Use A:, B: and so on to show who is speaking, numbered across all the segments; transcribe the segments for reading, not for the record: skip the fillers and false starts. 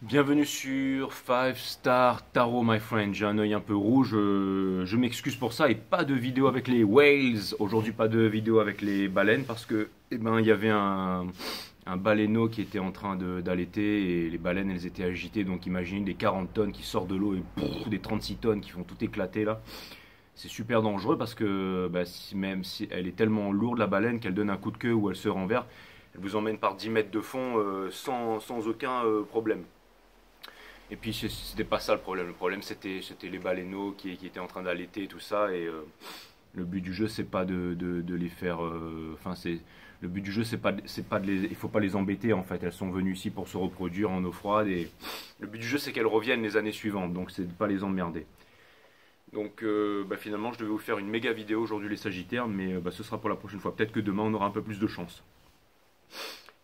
A: Bienvenue sur 5 Star Tarot, my friend. J'ai un œil un peu rouge, je m'excuse pour ça. Et pas de vidéo avec les whales. Aujourd'hui, pas de vidéo avec les baleines parce que, il y avait un baleineau qui était en train d'allaiter et les baleines, elles étaient agitées. Donc, imaginez des 40 tonnes qui sortent de l'eau et des 36 tonnes qui font tout éclater là. C'est super dangereux parce que, même si elle est tellement lourde, la baleine, qu'elle donne un coup de queue ou elle se renverse, elle vous emmène par 10 mètres de fond sans aucun problème. Et puis c'était pas ça le problème. Le problème c'était les baleineaux qui étaient en train d'allaiter tout ça. Et le but du jeu c'est pas de les faire. Le but du jeu c'est pas de les. Il faut pas les embêter en fait. Elles sont venues ici pour se reproduire en eau froide. Et le but du jeu c'est qu'elles reviennent les années suivantes. Donc c'est de pas les emmerder. Donc finalement je devais vous faire une méga vidéo aujourd'hui les Sagittaires. Mais ce sera pour la prochaine fois. Peut-être que demain on aura un peu plus de chance.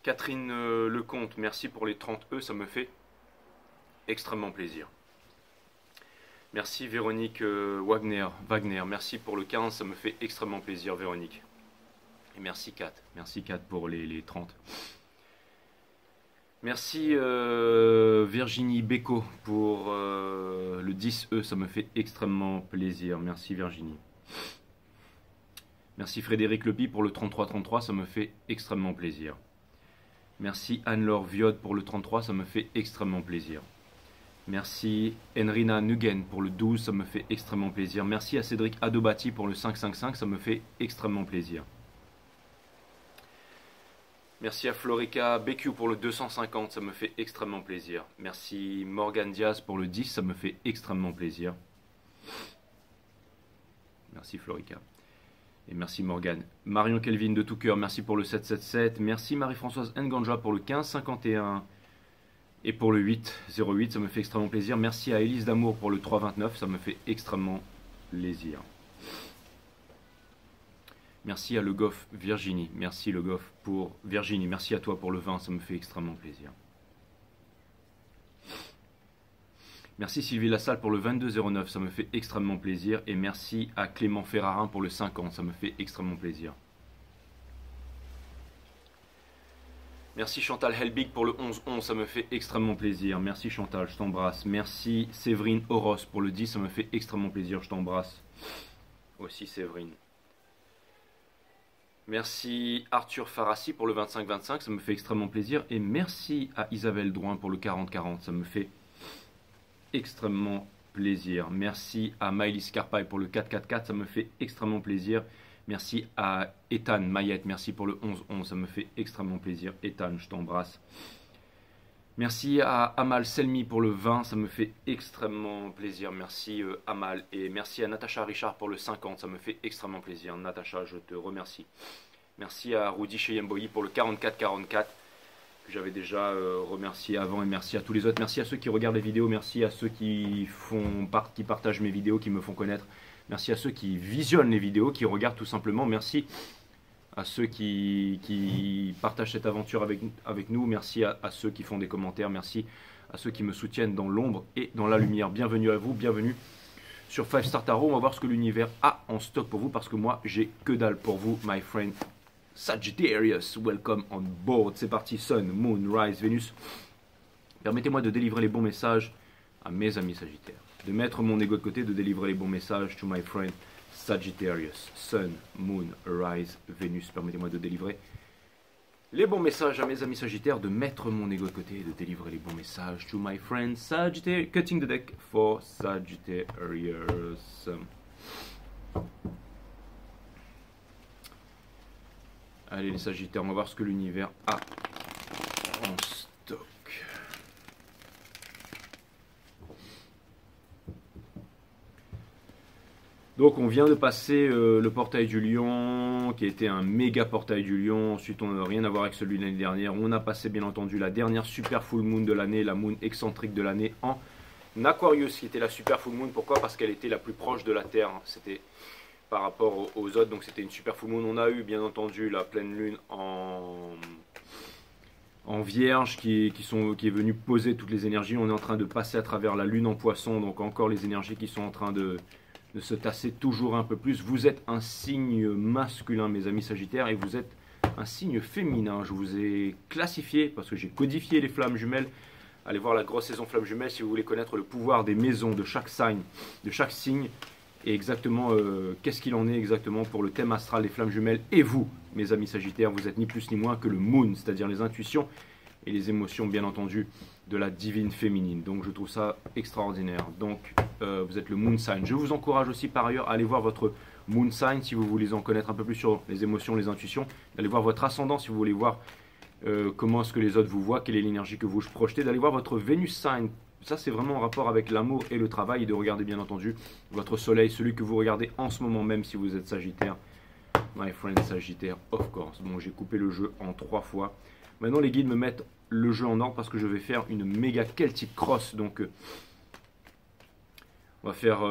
A: Catherine Lecomte, merci pour les 30 E. Ça me fait extrêmement plaisir. Merci Véronique Wagner, merci pour le 15, ça me fait extrêmement plaisir Véronique. Et merci Kat pour les 30. Merci Virginie Beko pour le 10E, ça me fait extrêmement plaisir. Merci Virginie. Merci Frédéric Lepi pour le 33-33, ça me fait extrêmement plaisir. Merci Anne-Laure Viode pour le 33, ça me fait extrêmement plaisir. Merci Enrina Nugen pour le 12, ça me fait extrêmement plaisir. Merci à Cédric Adobati pour le 555, ça me fait extrêmement plaisir. Merci à Florica BQ pour le 250, ça me fait extrêmement plaisir. Merci Morgan Diaz pour le 10, ça me fait extrêmement plaisir. Merci Florica. Et merci Morgan. Marion Kelvin de tout cœur, merci pour le 777. Merci Marie-Françoise Nganja pour le 1551. Et pour le 808, ça me fait extrêmement plaisir. Merci à Élise Damour pour le 329, ça me fait extrêmement plaisir. Merci à Le Goff Virginie. Merci Le Goff pour Virginie. Merci à toi pour le 20, ça me fait extrêmement plaisir. Merci Sylvie Lassalle pour le 2209, ça me fait extrêmement plaisir. Et merci à Clément Ferrarin pour le 50, ça me fait extrêmement plaisir. Merci Chantal Helbig pour le 11-11, ça me fait extrêmement plaisir. Merci Chantal, je t'embrasse. Merci Séverine Oros pour le 10, ça me fait extrêmement plaisir, je t'embrasse. Aussi Séverine. Merci Arthur Farassi pour le 25-25, ça me fait extrêmement plaisir. Et merci à Isabelle Drouin pour le 40-40, ça me fait extrêmement plaisir. Merci à Maëlys Scarpaille pour le 4-4-4, ça me fait extrêmement plaisir. Merci à Ethan Mayette, merci pour le 11-11, ça me fait extrêmement plaisir. Ethan, je t'embrasse. Merci à Amal Selmi pour le 20, ça me fait extrêmement plaisir. Merci Amal. Et merci à Natacha Richard pour le 50, ça me fait extrêmement plaisir. Natacha, je te remercie. Merci à Rudy Cheyemboyi pour le 44-44, que j'avais déjà remercié avant. Et merci à tous les autres. Merci à ceux qui regardent les vidéos, merci à ceux qui partagent mes vidéos, qui me font connaître. Merci à ceux qui visionnent les vidéos, qui regardent tout simplement. Merci à ceux qui partagent cette aventure avec nous. Merci à ceux qui font des commentaires. Merci à ceux qui me soutiennent dans l'ombre et dans la lumière. Bienvenue à vous, bienvenue sur 5 Star Tarot. On va voir ce que l'univers a en stock pour vous parce que moi, j'ai que dalle pour vous, my friend. Sagittarius, welcome on board. C'est parti, Sun, Moon, Rise, Vénus. Permettez-moi de délivrer les bons messages à mes amis Sagittaires. De mettre mon ego de côté, de délivrer les bons messages to my friend Sagittarius, Sun, Moon, Rise, Vénus. Permettez-moi de délivrer les bons messages à mes amis Sagittaires, de mettre mon ego de côté, de délivrer les bons messages to my friend Sagittarius. Cutting the deck for Sagittarius. Allez les Sagittaires, on va voir ce que l'univers a en stock. Donc on vient de passer le portail du lion, qui était un méga portail du lion. Ensuite on n'a rien à voir avec celui de l'année dernière. On a passé bien entendu la dernière super full moon de l'année, la moon excentrique de l'année en Aquarius, qui était la super full moon. Pourquoi? Parce qu'elle était la plus proche de la Terre. C'était par rapport aux autres, donc c'était une super full moon. On a eu bien entendu la pleine lune en Vierge qui est venue poser toutes les énergies. On est en train de passer à travers la lune en Poisson, donc encore les énergies qui sont en train de se tasser toujours un peu plus. Vous êtes un signe masculin, mes amis Sagittaires, et vous êtes un signe féminin. Je vous ai classifié, parce que j'ai codifié les flammes jumelles Allez voir la grosse saison flamme jumelle si vous voulez connaître le pouvoir des maisons, de chaque signe, et exactement qu'est-ce qu'il en est exactement pour le thème astral des flammes jumelles. Et vous, mes amis sagittaires, vous êtes ni plus ni moins que le moon, c'est-à-dire les intuitions et les émotions, bien entendu, de la divine féminine. Donc je trouve ça extraordinaire. Donc vous êtes le moon sign. Je vous encourage aussi par ailleurs à aller voir votre moon sign si vous voulez en connaître un peu plus sur les émotions, les intuitions. Allez voir votre ascendant si vous voulez voir comment est-ce que les autres vous voient, quelle est l'énergie que vous projetez. D'aller voir votre Venus sign. Ça c'est vraiment en rapport avec l'amour et le travail. Et de regarder bien entendu votre soleil, celui que vous regardez en ce moment même si vous êtes sagittaire. My friend sagittaire, of course. Bon, j'ai coupé le jeu en 3 fois. Maintenant les guides me mettent le jeu en ordre parce que je vais faire une méga Celtic Cross. Donc on va faire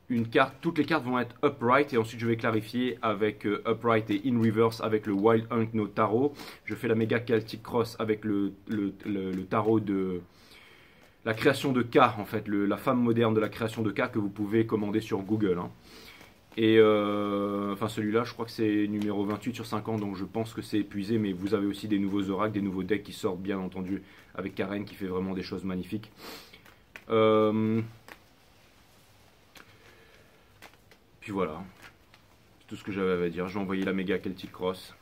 A: une carte. Toutes les cartes vont être upright et ensuite je vais clarifier avec upright et in reverse avec le Wild Hunt No Tarot. Je fais la méga Celtic Cross avec le tarot de la création de K, en fait, la femme moderne de la création de K que vous pouvez commander sur Google. Hein. Et enfin celui-là, je crois que c'est numéro 28 sur 50, donc je pense que c'est épuisé, mais vous avez aussi des nouveaux oracles, des nouveaux decks qui sortent, bien entendu, avec Karen qui fait vraiment des choses magnifiques. Puis voilà, c'est tout ce que j'avais à dire. Je vais envoyer la méga Celtic Cross.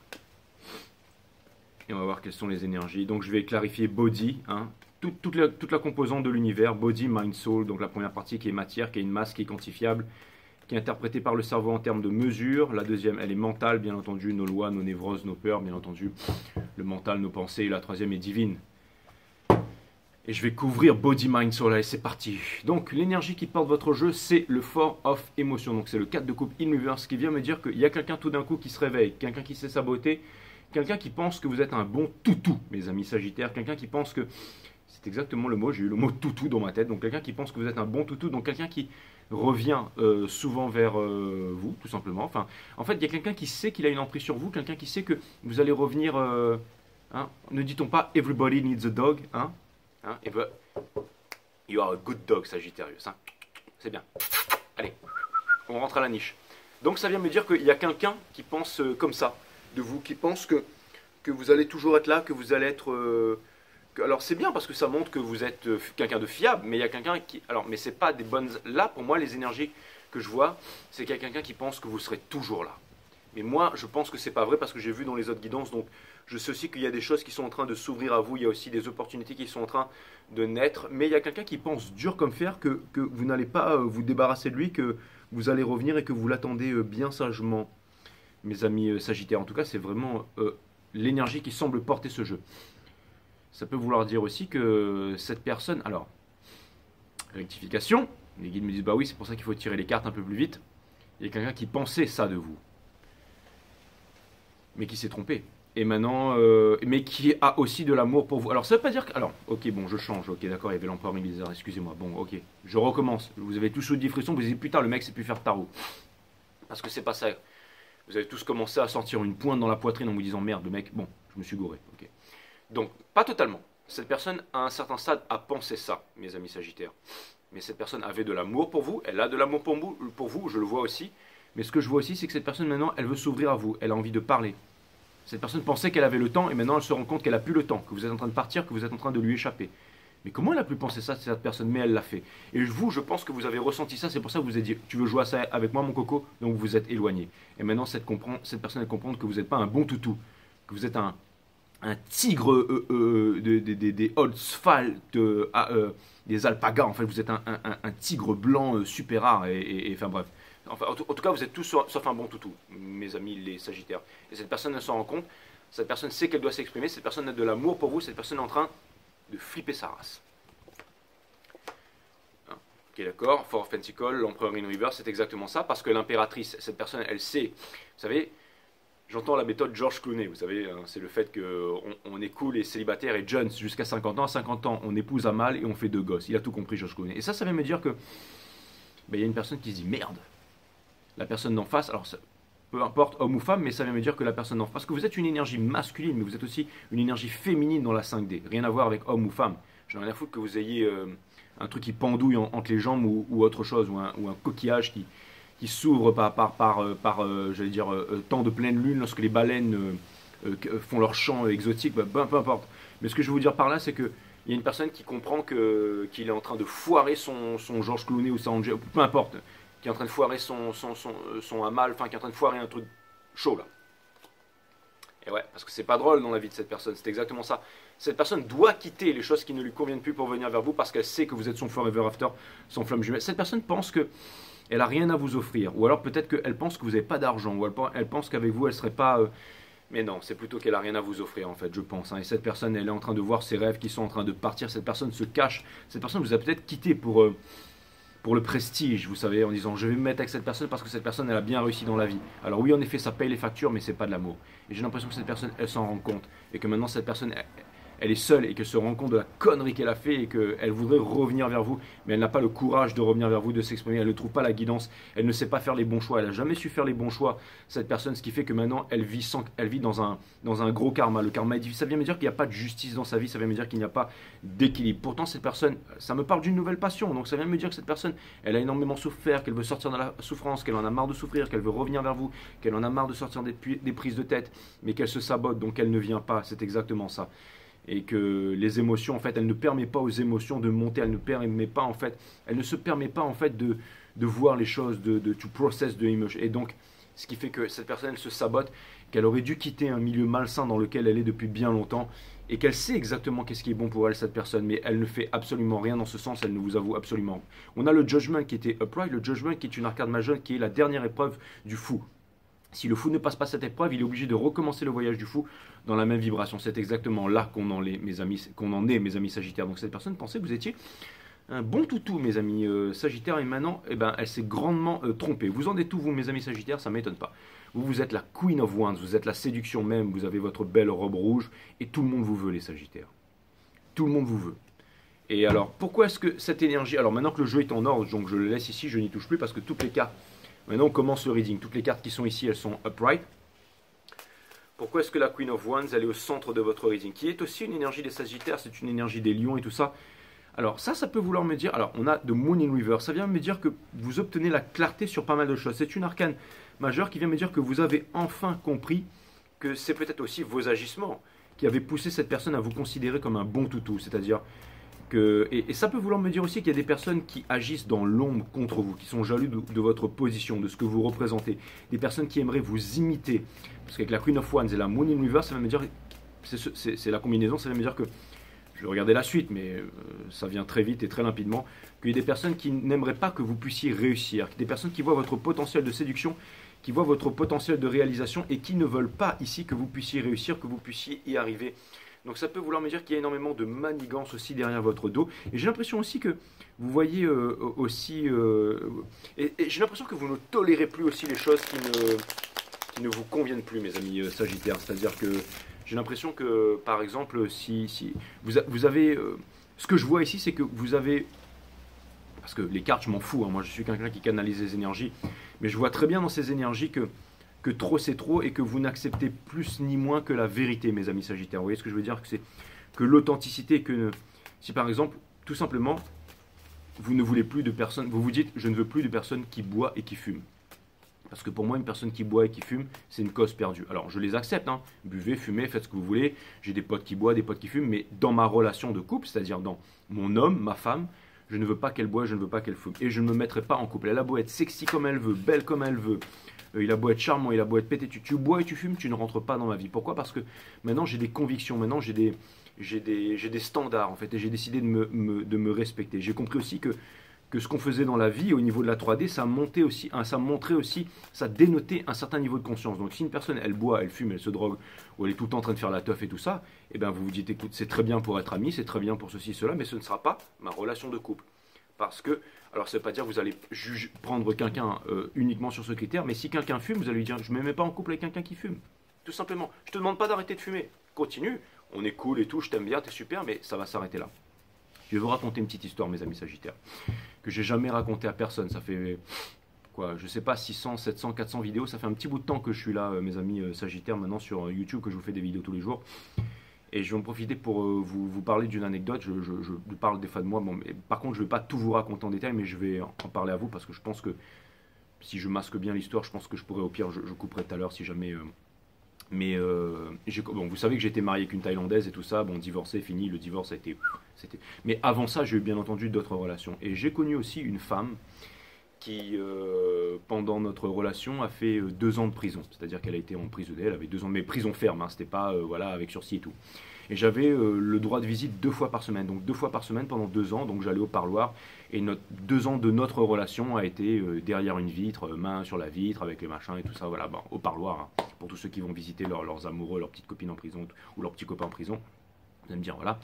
A: Et on va voir quelles sont les énergies. Donc je vais clarifier body, hein, toute la composante de l'univers, body, mind, soul, donc la première partie qui est matière, qui est une masse qui est quantifiable, qui est interprétée par le cerveau en termes de mesure. La deuxième, elle est mentale, bien entendu, nos lois, nos névroses, nos peurs, bien entendu, le mental, nos pensées. Et la troisième est divine. Et je vais couvrir body, mind, soul. Allez, c'est parti. Donc, l'énergie qui porte votre jeu, c'est le Four of Emotion. Donc, c'est le 4 de coupe in reverse qui vient me dire qu'il y a quelqu'un tout d'un coup qui se réveille, quelqu'un qui sait saboter, quelqu'un qui pense que vous êtes un bon toutou, mes amis sagittaires, quelqu'un qui pense que... C'est exactement le mot, j'ai eu le mot toutou dans ma tête. Donc, quelqu'un qui pense que vous êtes un bon toutou, donc quelqu'un qui revient souvent vers vous, tout simplement. Enfin, en fait, il y a quelqu'un qui sait qu'il a une emprise sur vous, quelqu'un qui sait que vous allez revenir... hein, ne dit-on pas « everybody needs a dog hein » Hein, et ben, you are a good dog, Sagittarius. Hein. C'est bien. Allez, on rentre à la niche. Donc ça vient me dire qu'il y a quelqu'un qui pense comme ça de vous, qui pense que vous allez toujours être là, que vous allez être... alors c'est bien parce que ça montre que vous êtes quelqu'un de fiable, mais il y a quelqu'un qui... Alors, mais c'est pas des bonnes... Là, pour moi, les énergies que je vois, c'est qu'il y a quelqu'un qui pense que vous serez toujours là. Mais moi, je pense que c'est pas vrai parce que j'ai vu dans les autres guidances, donc je sais aussi qu'il y a des choses qui sont en train de s'ouvrir à vous, il y a aussi des opportunités qui sont en train de naître, mais il y a quelqu'un qui pense dur comme fer que vous n'allez pas vous débarrasser de lui, que vous allez revenir et que vous l'attendez bien sagement, mes amis sagittaires. En tout cas, c'est vraiment l'énergie qui semble porter ce jeu. Ça peut vouloir dire aussi que cette personne... Alors, rectification, les guides me disent, bah oui, c'est pour ça qu'il faut tirer les cartes un peu plus vite. Il y a quelqu'un qui pensait ça de vous, mais qui s'est trompé. Et maintenant, mais qui a aussi de l'amour pour vous. Alors, ça veut pas dire que... Alors, ok, bon, je change, ok, d'accord, il y avait l'empereur Mélisard, excusez-moi, bon, ok, je recommence. Vous avez tous eu des frissons, vous dites, putain, le mec, c'est plus faire de tarot. Parce que c'est pas ça. Vous avez tous commencé à sentir une pointe dans la poitrine en vous disant, merde, le mec, bon, je me suis gouré, ok. Donc, pas totalement. Cette personne, à un certain stade, a pensé ça, mes amis sagittaires. Mais cette personne avait de l'amour pour vous, elle a de l'amour pour vous, je le vois aussi. Mais ce que je vois aussi, c'est que cette personne, maintenant, elle veut s'ouvrir à vous, elle a envie de parler. Cette personne pensait qu'elle avait le temps et maintenant elle se rend compte qu'elle n'a plus le temps, que vous êtes en train de partir, que vous êtes en train de lui échapper. Mais comment elle a pu penser ça, cette personne? Mais elle l'a fait. Et vous, je pense que vous avez ressenti ça, c'est pour ça que vous vous êtes dit, tu veux jouer à ça avec moi mon coco? Donc vous vous êtes éloigné. Et maintenant cette personne elle comprend que vous n'êtes pas un bon toutou, que vous êtes un tigre des Holzfalt, des alpagas, en fait vous êtes un tigre blanc super rare, et enfin bref. Enfin, en tout cas, vous êtes tous sauf un bon toutou, mes amis les sagittaires. Et cette personne elle s'en rend compte, cette personne sait qu'elle doit s'exprimer, cette personne a de l'amour pour vous, cette personne est en train de flipper sa race. Hein, ok, d'accord, Four of Pentacles, l'empereur in reverse, c'est exactement ça, parce que l'impératrice, cette personne, elle sait, vous savez, j'entends la méthode George Clooney, vous savez, hein, c'est le fait qu'on est cool et célibataire et jeune jusqu'à 50 ans. À 50 ans, on épouse à mal et on fait 2 gosses. Il a tout compris, George Clooney. Et ça vient me dire que, ben, y a une personne qui se dit, merde, la personne d'en face, alors ça, peu importe homme ou femme, mais ça vient me dire que la personne d'en face, parce que vous êtes une énergie masculine, mais vous êtes aussi une énergie féminine dans la 5D, rien à voir avec homme ou femme. J'en ai rien à foutre que vous ayez un truc qui pendouille entre les jambes ou autre chose, ou un coquillage qui s'ouvre par j'allais dire, temps de pleine lune, lorsque les baleines font leur chant exotique, peu importe. Mais ce que je veux vous dire par là, c'est que Il y a une personne qui comprend qu'il est en train de foirer son Georges Clooney ou sa Angel, peu importe, qui est en train de foirer son Amal, enfin qui est en train de foirer un truc chaud là. Et ouais, parce que c'est pas drôle dans la vie de cette personne, c'est exactement ça. Cette personne doit quitter les choses qui ne lui conviennent plus pour venir vers vous parce qu'elle sait que vous êtes son forever after, son flamme jumelle. Cette personne pense que elle a rien à vous offrir, ou alors peut-être qu'elle pense que vous n'avez pas d'argent, ou elle pense qu'avec vous elle serait pas. Mais non, c'est plutôt qu'elle a rien à vous offrir en fait, je pense. Et cette personne, elle est en train de voir ses rêves qui sont en train de partir. Cette personne se cache. Cette personne vous a peut-être quitté pour le prestige, vous savez, en disant je vais me mettre avec cette personne parce que cette personne elle a bien réussi dans la vie. Alors oui, en effet, ça paye les factures, mais c'est pas de l'amour. Et j'ai l'impression que cette personne, elle s'en rend compte et que maintenant cette personne, elle est seule et qu'elle se rend compte de la connerie qu'elle a fait et qu'elle voudrait revenir vers vous, mais elle n'a pas le courage de revenir vers vous, de s'exprimer, elle ne trouve pas la guidance, elle ne sait pas faire les bons choix, elle n'a jamais su faire les bons choix, cette personne, ce qui fait que maintenant elle vit dans un gros karma. Le karma est difficile, ça vient me dire qu'il n'y a pas de justice dans sa vie, ça vient me dire qu'il n'y a pas d'équilibre. Pourtant cette personne, ça me parle d'une nouvelle passion, donc ça vient me dire que cette personne, elle a énormément souffert, qu'elle veut sortir de la souffrance, qu'elle en a marre de souffrir, qu'elle veut revenir vers vous, qu'elle en a marre de sortir des prises de tête, mais qu'elle se sabote, donc elle ne vient pas, c'est exactement ça. Et que les émotions, en fait, elle ne permet pas aux émotions de monter, elle ne permet pas, en fait, elle ne se permet pas, en fait, de voir les choses, to process the emotion. Et donc, ce qui fait que cette personne, elle se sabote, qu'elle aurait dû quitter un milieu malsain dans lequel elle est depuis bien longtemps, et qu'elle sait exactement qu'est-ce qui est bon pour elle, cette personne, mais elle ne fait absolument rien dans ce sens, elle ne vous avoue absolument. On a le Judgment qui était upright, le Judgment qui est une arcade majeure, qui est la dernière épreuve du fou. Si le fou ne passe pas cette épreuve, il est obligé de recommencer le voyage du fou dans la même vibration. C'est exactement là qu'on en est, mes amis Sagittaires. Donc cette personne pensait que vous étiez un bon toutou, mes amis Sagittaires, et maintenant, eh ben, elle s'est grandement trompée. Vous en êtes où, vous, mes amis Sagittaires? Ça ne m'étonne pas. Vous êtes la Queen of Wands, vous êtes la séduction même, vous avez votre belle robe rouge, et tout le monde vous veut, les Sagittaires. Tout le monde vous veut. Et alors, pourquoi est-ce que cette énergie... Alors maintenant que le jeu est en ordre, donc je le laisse ici, je n'y touche plus, parce que toutes les cartes... Maintenant, on commence le reading. Toutes les cartes qui sont ici, elles sont upright. Pourquoi est-ce que la Queen of Wands, elle est au centre de votre reading? Qui est aussi une énergie des Sagittaires, c'est une énergie des lions et tout ça. Alors ça peut vouloir me dire... Alors, on a The Moon in Reverse. Ça vient me dire que vous obtenez la clarté sur pas mal de choses. C'est une arcane majeure qui vient me dire que vous avez enfin compris que c'est peut-être aussi vos agissements qui avaient poussé cette personne à vous considérer comme un bon toutou. C'est-à-dire... Et ça peut vouloir me dire aussi qu'il y a des personnes qui agissent dans l'ombre contre vous, qui sont jaloux de votre position, de ce que vous représentez, des personnes qui aimeraient vous imiter. Parce qu'avec la Queen of Wands et la Moon in Reverse, ça va me dire, c'est la combinaison, ça va me dire que, je vais regarder la suite, mais ça vient très vite et très limpidement, qu'il y a des personnes qui n'aimeraient pas que vous puissiez réussir, des personnes qui voient votre potentiel de séduction, qui voient votre potentiel de réalisation et qui ne veulent pas ici que vous puissiez réussir, que vous puissiez y arriver. Donc ça peut vouloir me dire qu'il y a énormément de manigance aussi derrière votre dos. Et j'ai l'impression aussi que vous voyez aussi... et j'ai l'impression que vous ne tolérez plus aussi les choses qui ne vous conviennent plus, mes amis Sagittaires. C'est-à-dire que j'ai l'impression que, par exemple, si vous avez... ce que je vois ici, c'est que vous avez... Parce que les cartes, je m'en fous. Hein, moi, je suis quelqu'un qui canalise les énergies. Mais je vois très bien dans ces énergies que trop c'est trop et que vous n'acceptez plus ni moins que la vérité, mes amis Sagittaires. Vous voyez ce que je veux dire? C'est que l'authenticité, si par exemple, tout simplement, vous ne voulez plus de personnes, vous vous dites, je ne veux plus de personnes qui boivent et qui fument. Parce que pour moi, une personne qui boit et qui fume, c'est une cause perdue. Alors, je les accepte, hein. Buvez, fumez, faites ce que vous voulez. J'ai des potes qui boivent, des potes qui fument, mais dans ma relation de couple, c'est-à-dire dans mon homme, ma femme, je ne veux pas qu'elle boive, je ne veux pas qu'elle fume. Et je ne me mettrai pas en couple. Elle a beau être sexy comme elle veut, belle comme elle veut, il a beau être charmant, il a beau être pété, tu bois et tu fumes, tu ne rentres pas dans ma vie. Pourquoi? Parce que maintenant j'ai des convictions, maintenant j'ai des standards en fait, et j'ai décidé de me respecter. J'ai compris aussi que ce qu'on faisait dans la vie au niveau de la 3D, ça montrait aussi, ça dénotait un certain niveau de conscience. Donc si une personne elle boit, elle fume, elle se drogue, ou elle est tout le temps en train de faire la teuf et tout ça, et bien vous vous dites écoute, c'est très bien pour être ami, c'est très bien pour ceci, cela, mais ce ne sera pas ma relation de couple. Parce que, alors ça ne veut pas dire que vous allez prendre quelqu'un uniquement sur ce critère, mais si quelqu'un fume, vous allez lui dire je ne me mets pas en couple avec quelqu'un qui fume. Tout simplement. Je ne te demande pas d'arrêter de fumer. Continue, on est cool et tout, je t'aime bien, t'es super, mais ça va s'arrêter là. Je vais vous raconter une petite histoire, mes amis Sagittaires, que j'ai jamais racontée à personne. Ça fait, quoi, je sais pas, 600, 700, 400 vidéos. Ça fait un petit bout de temps que je suis là, mes amis Sagittaires, maintenant sur YouTube, que je vous fais des vidéos tous les jours. Et je vais en profiter pour vous parler d'une anecdote. Je parle des fois de moi. Bon, mais, par contre, je ne vais pas tout vous raconter en détail, mais je vais en parler à vous parce que je pense que si je masque bien l'histoire, je pense que je pourrais, au pire, je couperai tout à l'heure si jamais Mais bon, vous savez que j'étais marié avec une Thaïlandaise et tout ça, bon, divorcé, fini, le divorce a été... Mais avant ça, j'ai eu bien entendu d'autres relations. Et j'ai connu aussi une femme qui, pendant notre relation, a fait 2 ans de prison. C'est-à-dire qu'elle a été emprisonnée, elle avait 2 ans, mais prison ferme, hein, c'était pas voilà, avec sursis et tout. Et j'avais le droit de visite 2 fois par semaine. Donc 2 fois par semaine pendant 2 ans, donc j'allais au parloir. Et 2 ans de notre relation a été derrière une vitre, main sur la vitre, avec les machins et tout ça, voilà, bon, au parloir, hein, pour tous ceux qui vont visiter leurs amoureux, leurs petites copines en prison, ou leurs petits copains en prison. Vous allez me dire, voilà.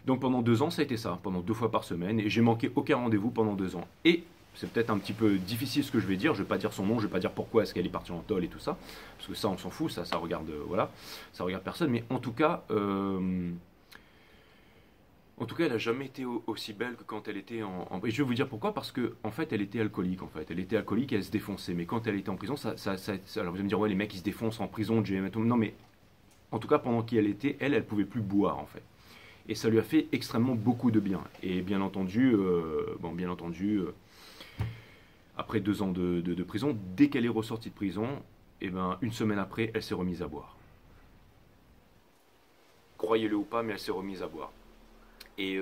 A: Donc pendant 2 ans, ça a été ça, pendant 2 fois par semaine, et j'ai manqué aucun rendez-vous pendant 2 ans. Et c'est peut-être un petit peu difficile ce que je vais dire, je vais pas dire son nom, je vais pas dire pourquoi est-ce qu'elle est partie en tôle et tout ça, parce que ça on s'en fout, ça regarde, voilà, ça regarde personne, mais en tout cas, elle a jamais été aussi belle que quand elle était Et je vais vous dire pourquoi, parce que en fait, elle était alcoolique, en fait, elle était alcoolique et elle se défonçait, mais quand elle était en prison, alors vous allez me dire, ouais, les mecs ils se défoncent en prison, non mais, en tout cas, pendant qu'elle était, elle pouvait plus boire, en fait. Et ça lui a fait extrêmement beaucoup de bien. Et bien entendu, après 2 ans de prison, dès qu'elle est ressortie de prison, et ben, une semaine après, elle s'est remise à boire. Croyez-le ou pas, mais elle s'est remise à boire. Et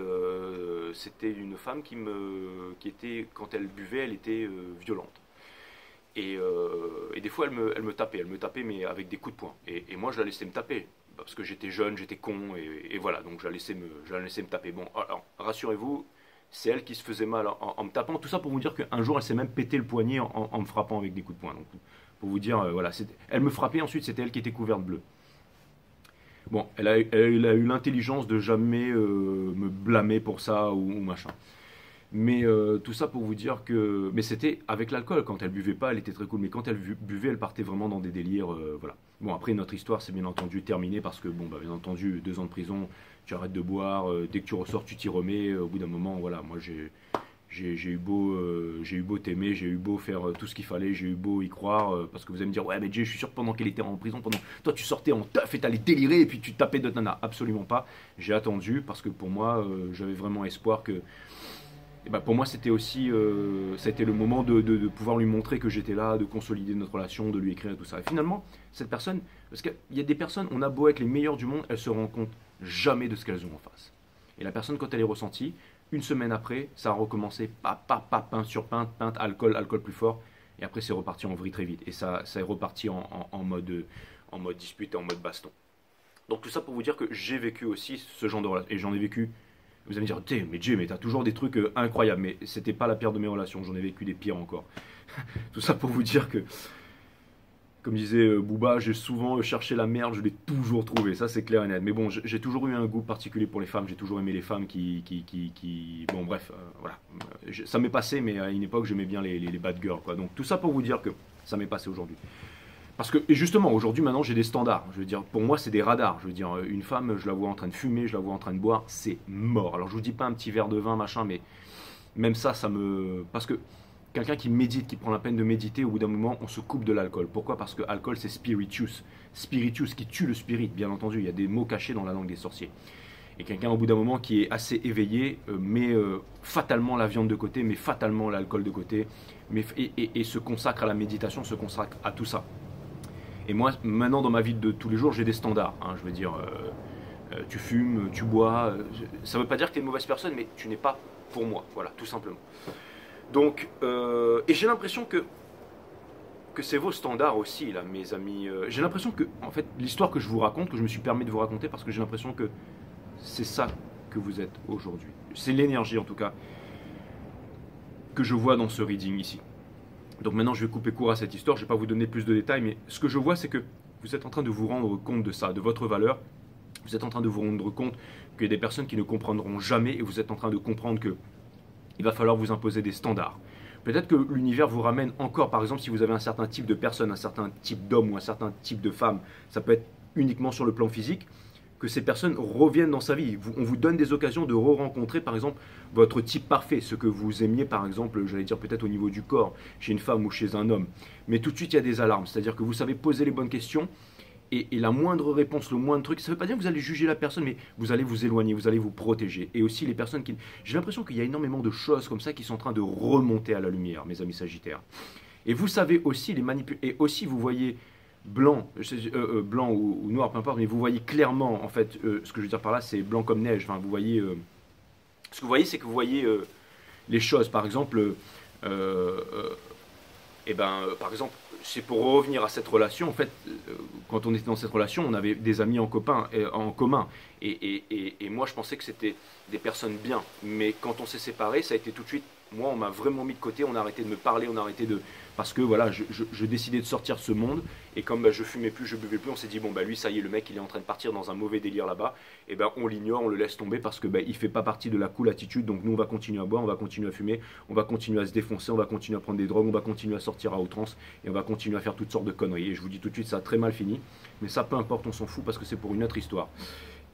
A: c'était une femme qui était, quand elle buvait, elle était violente. Et des fois, elle me tapait, mais avec des coups de poing. Et moi, je la laissais me taper, parce que j'étais jeune, j'étais con, et voilà, donc je la laissais me taper. Bon, alors, rassurez-vous, c'est elle qui se faisait mal en me tapant. Tout ça pour vous dire qu'un jour, elle s'est même pété le poignet en me frappant avec des coups de poing. Donc, pour vous dire, voilà, elle me frappait, ensuite c'était elle qui était couverte bleue. Bon, elle a eu l'intelligence de jamais me blâmer pour ça ou machin. Mais tout ça pour vous dire que... Mais c'était avec l'alcool, quand elle buvait pas, elle était très cool. Mais quand elle buvait, elle partait vraiment dans des délires, voilà. Bon, après, notre histoire, c'est bien entendu terminé parce que, bon, bah, bien entendu, 2 ans de prison, tu arrêtes de boire, dès que tu ressors, tu t'y remets. Au bout d'un moment, voilà, moi, j'ai eu beau t'aimer, j'ai eu beau faire tout ce qu'il fallait, j'ai eu beau y croire, parce que vous allez me dire, ouais, mais Jay, je suis sûr que pendant qu'elle était en prison, toi, tu sortais en teuf et t'allais délirer et puis tu tapais de nana. Absolument pas. J'ai attendu parce que pour moi, j'avais vraiment espoir que... Et bah pour moi, c'était aussi, ça a été le moment de pouvoir lui montrer que j'étais là, de consolider notre relation, de lui écrire et tout ça. Et finalement, cette personne, parce qu'il y a des personnes, on a beau être les meilleurs du monde, elles se rendent compte jamais de ce qu'elles ont en face. Et la personne, quand elle est ressentie, une semaine après, ça a recommencé, pain sur pain, alcool plus fort, et après c'est reparti en vrille très vite. Et ça est reparti en mode dispute et en mode baston. Donc tout ça pour vous dire que j'ai vécu aussi ce genre de relation, et j'en ai vécu. Vous allez me dire, mais Jay, mais t'as toujours des trucs incroyables. Mais c'était pas la pire de mes relations, j'en ai vécu des pires encore. Tout ça pour vous dire que, comme disait Booba, j'ai souvent cherché la merde, je l'ai toujours trouvée. Ça, c'est clair et net. Mais bon, j'ai toujours eu un goût particulier pour les femmes. J'ai toujours aimé les femmes Bon, bref, voilà. Ça m'est passé, mais à une époque, j'aimais bien les bad girls, quoi. Donc, tout ça pour vous dire que ça m'est passé aujourd'hui. Parce que, et justement, aujourd'hui, maintenant, j'ai des standards. Je veux dire, pour moi, c'est des radars. Je veux dire, une femme, je la vois en train de fumer, je la vois en train de boire, c'est mort. Alors, je vous dis pas un petit verre de vin, machin, mais même ça, ça me... Parce que quelqu'un qui médite, qui prend la peine de méditer, au bout d'un moment, on se coupe de l'alcool. Pourquoi? Parce que alcool, c'est spiritus. Spiritus, qui tue le spirit, bien entendu. Il y a des mots cachés dans la langue des sorciers. Et quelqu'un, au bout d'un moment, qui est assez éveillé, met fatalement la viande de côté, met fatalement l'alcool de côté, et se consacre à la méditation, se consacre à tout ça. Et moi, maintenant, dans ma vie de tous les jours, j'ai des standards. Hein, je veux dire, tu fumes, tu bois. Ça ne veut pas dire que tu es une mauvaise personne, mais tu n'es pas pour moi. Voilà, tout simplement. Donc, et j'ai l'impression que c'est vos standards aussi, là, mes amis. J'ai l'impression que, en fait, l'histoire que je vous raconte, que je me suis permis de vous raconter, parce que j'ai l'impression que c'est ça que vous êtes aujourd'hui. C'est l'énergie, en tout cas, que je vois dans ce reading ici. Donc maintenant, je vais couper court à cette histoire, je ne vais pas vous donner plus de détails, mais ce que je vois, c'est que vous êtes en train de vous rendre compte de ça, de votre valeur. Vous êtes en train de vous rendre compte qu'il y a des personnes qui ne comprendront jamais, et vous êtes en train de comprendre qu'il va falloir vous imposer des standards. Peut-être que l'univers vous ramène encore, par exemple, si vous avez un certain type de personne, un certain type d'homme ou un certain type de femme, ça peut être uniquement sur le plan physique, que ces personnes reviennent dans sa vie. On vous donne des occasions de re-rencontrer, par exemple, votre type parfait, ce que vous aimiez, par exemple, j'allais dire peut-être au niveau du corps, chez une femme ou chez un homme. Mais tout de suite, il y a des alarmes, c'est-à-dire que vous savez poser les bonnes questions, et la moindre réponse, le moindre truc, ça ne veut pas dire que vous allez juger la personne, mais vous allez vous éloigner, vous allez vous protéger. Et aussi les personnes qui... J'ai l'impression qu'il y a énormément de choses comme ça qui sont en train de remonter à la lumière, mes amis sagittaires. Et vous savez aussi les manipuler, et aussi vous voyez blanc ou noir, peu importe, mais vous voyez clairement, en fait, ce que je veux dire par là, c'est blanc comme neige. Enfin, vous voyez, ce que vous voyez, c'est que vous voyez les choses. Par exemple, par exemple, c'est pour revenir à cette relation. En fait, quand on était dans cette relation, on avait des amis en commun. Et moi, je pensais que c'était des personnes bien. Mais quand on s'est séparés, ça a été tout de suite. Moi, on m'a vraiment mis de côté. On a arrêté de me parler. On a arrêté de. Parce que voilà, je décidais de sortir de ce monde. Et comme je fumais plus, je buvais plus, on s'est dit, bon, lui, ça y est, le mec, il est en train de partir dans un mauvais délire là-bas. Et on l'ignore, on le laisse tomber parce que il fait pas partie de la cool attitude. Donc nous, on va continuer à boire, on va continuer à fumer, on va continuer à se défoncer, on va continuer à prendre des drogues, on va continuer à sortir à outrance et on va continuer à faire toutes sortes de conneries. Et je vous dis tout de suite, ça a très mal fini. Mais ça, peu importe, on s'en fout parce que c'est pour une autre histoire.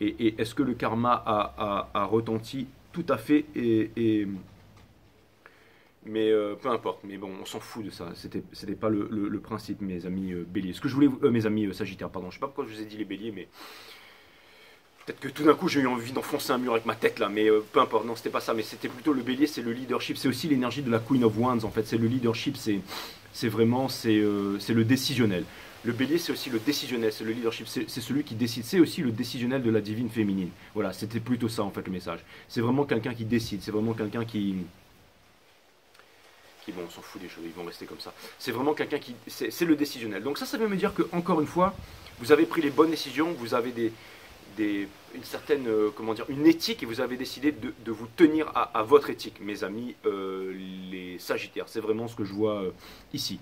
A: Et est-ce que le karma a retenti? Tout à fait. Mais peu importe, mais bon, on s'en fout de ça. C'était pas le principe, mes amis béliers. Ce que je voulais, mes amis sagittaires, pardon. Je sais pas pourquoi je vous ai dit les béliers, mais peut-être que tout d'un coup j'ai eu envie d'enfoncer un mur avec ma tête là, mais peu importe. Non, c'était pas ça, mais c'était plutôt le bélier, c'est le leadership. C'est aussi l'énergie de la Queen of Wands en fait. C'est le leadership, c'est vraiment c'est le décisionnel. Le bélier, c'est aussi le décisionnel, c'est le leadership, c'est celui qui décide. C'est aussi le décisionnel de la divine féminine. Voilà, c'était plutôt ça en fait le message. C'est vraiment quelqu'un qui décide, c'est vraiment quelqu'un qui bon, on s'en fout des choses, ils vont rester comme ça. C'est vraiment quelqu'un qui, c'est le décisionnel. Donc ça veut me dire que encore une fois, vous avez pris les bonnes décisions, vous avez une certaine, comment dire, une éthique et vous avez décidé de vous tenir à votre éthique, mes amis, les Sagittaires. C'est vraiment ce que je vois ici.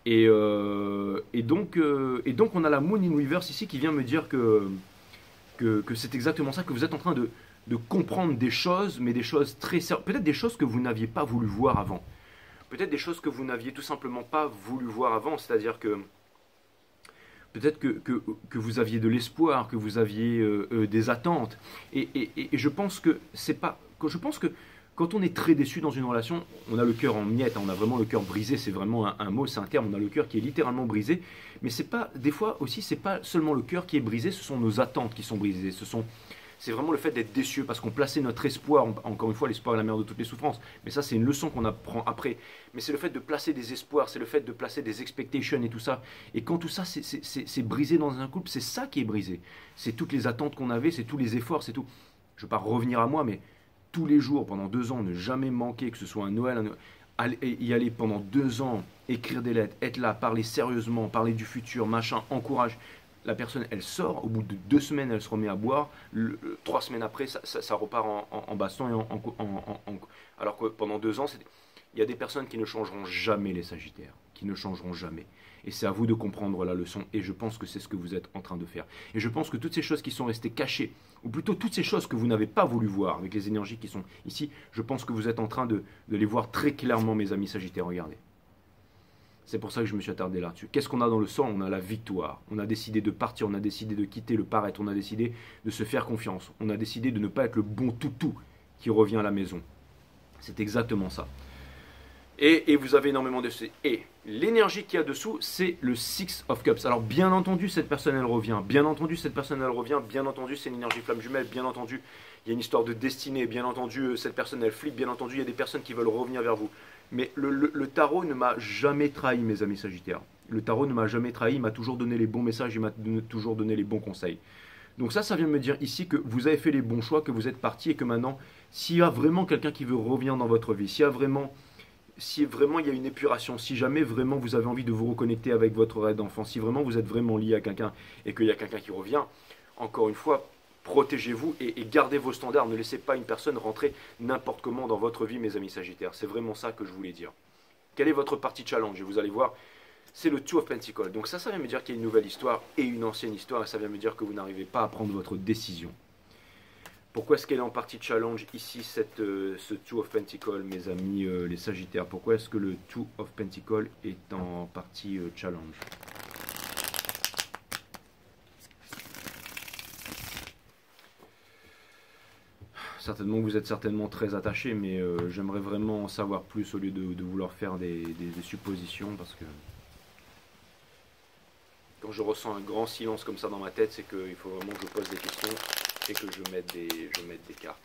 A: Et donc on a la Moon in Reverse ici qui vient me dire que c'est exactement ça, que vous êtes en train de comprendre des choses, mais des choses très sérieuses, peut-être des choses que vous n'aviez pas voulu voir avant. Peut-être des choses que vous n'aviez tout simplement pas voulu voir avant, c'est-à-dire que peut-être que vous aviez de l'espoir, que vous aviez des attentes. Et je pense que c'est pas. Je pense que quand on est très déçu dans une relation, on a le cœur en miettes, on a vraiment le cœur brisé, c'est vraiment un mot, c'est un terme, on a le cœur qui est littéralement brisé. Mais c'est pas, des fois aussi, c'est pas seulement le cœur qui est brisé, ce sont nos attentes qui sont brisées. C'est vraiment le fait d'être déçu parce qu'on plaçait notre espoir, encore une fois l'espoir est la mère de toutes les souffrances, mais ça c'est une leçon qu'on apprend après, mais c'est le fait de placer des espoirs, c'est le fait de placer des expectations et tout ça, et quand tout ça c'est brisé dans un couple, c'est ça qui est brisé, c'est toutes les attentes qu'on avait, c'est tous les efforts, c'est tout, je ne veux pas revenir à moi, mais tous les jours pendant 2 ans, ne jamais manquer, que ce soit un Noël, y aller pendant 2 ans, écrire des lettres, être là, parler sérieusement, parler du futur, machin, encourage. La personne, elle sort, au bout de 2 semaines, elle se remet à boire, 3 semaines après, ça repart en baston. Alors que pendant 2 ans, il y a des personnes qui ne changeront jamais, les Sagittaires, qui ne changeront jamais. Et c'est à vous de comprendre la leçon, et je pense que c'est ce que vous êtes en train de faire. Et je pense que toutes ces choses qui sont restées cachées, ou plutôt toutes ces choses que vous n'avez pas voulu voir, avec les énergies qui sont ici, je pense que vous êtes en train de les voir très clairement, mes amis Sagittaires, regardez. C'est pour ça que je me suis attardé là-dessus. Qu'est-ce qu'on a dans le sang? On a la victoire. On a décidé de partir, on a décidé de quitter le paraître, on a décidé de se faire confiance. On a décidé de ne pas être le bon toutou qui revient à la maison. C'est exactement ça. Et vous avez énormément de... Et l'énergie qu'il y a dessous, c'est le Six of Cups. Alors bien entendu, cette personne, elle revient. Bien entendu, cette personne, elle revient. Bien entendu, c'est une énergie flamme jumelle. Bien entendu, il y a une histoire de destinée. Bien entendu, cette personne, elle flippe. Bien entendu, il y a des personnes qui veulent revenir vers vous. Mais le tarot ne m'a jamais trahi, mes amis Sagittaires. Le tarot ne m'a jamais trahi, il m'a toujours donné les bons messages, il m'a toujours donné les bons conseils. Donc ça vient me dire ici que vous avez fait les bons choix, que vous êtes parti et que maintenant, s'il y a vraiment quelqu'un qui veut revenir dans votre vie, si vraiment il y a une épuration, si jamais vraiment vous avez envie de vous reconnecter avec votre rêve d'enfant, si vraiment vous êtes vraiment lié à quelqu'un et qu'il y a quelqu'un qui revient, encore une fois, protégez-vous et gardez vos standards. Ne laissez pas une personne rentrer n'importe comment dans votre vie, mes amis Sagittaires. C'est vraiment ça que je voulais dire. Quelle est votre partie challenge? Et vous allez voir, c'est le Two of Pentacles. Donc ça vient me dire qu'il y a une nouvelle histoire et une ancienne histoire. Et ça vient me dire que vous n'arrivez pas à prendre votre décision. Pourquoi est-ce qu'elle est en partie challenge ici, ce Two of Pentacles, mes amis les Sagittaires? Pourquoi est-ce que le Two of Pentacles est en partie challenge? Certainement, vous êtes certainement très attaché, mais j'aimerais vraiment en savoir plus au lieu de vouloir faire des suppositions, parce que quand je ressens un grand silence comme ça dans ma tête, c'est qu'il faut vraiment que je pose des questions et que je mette des cartes.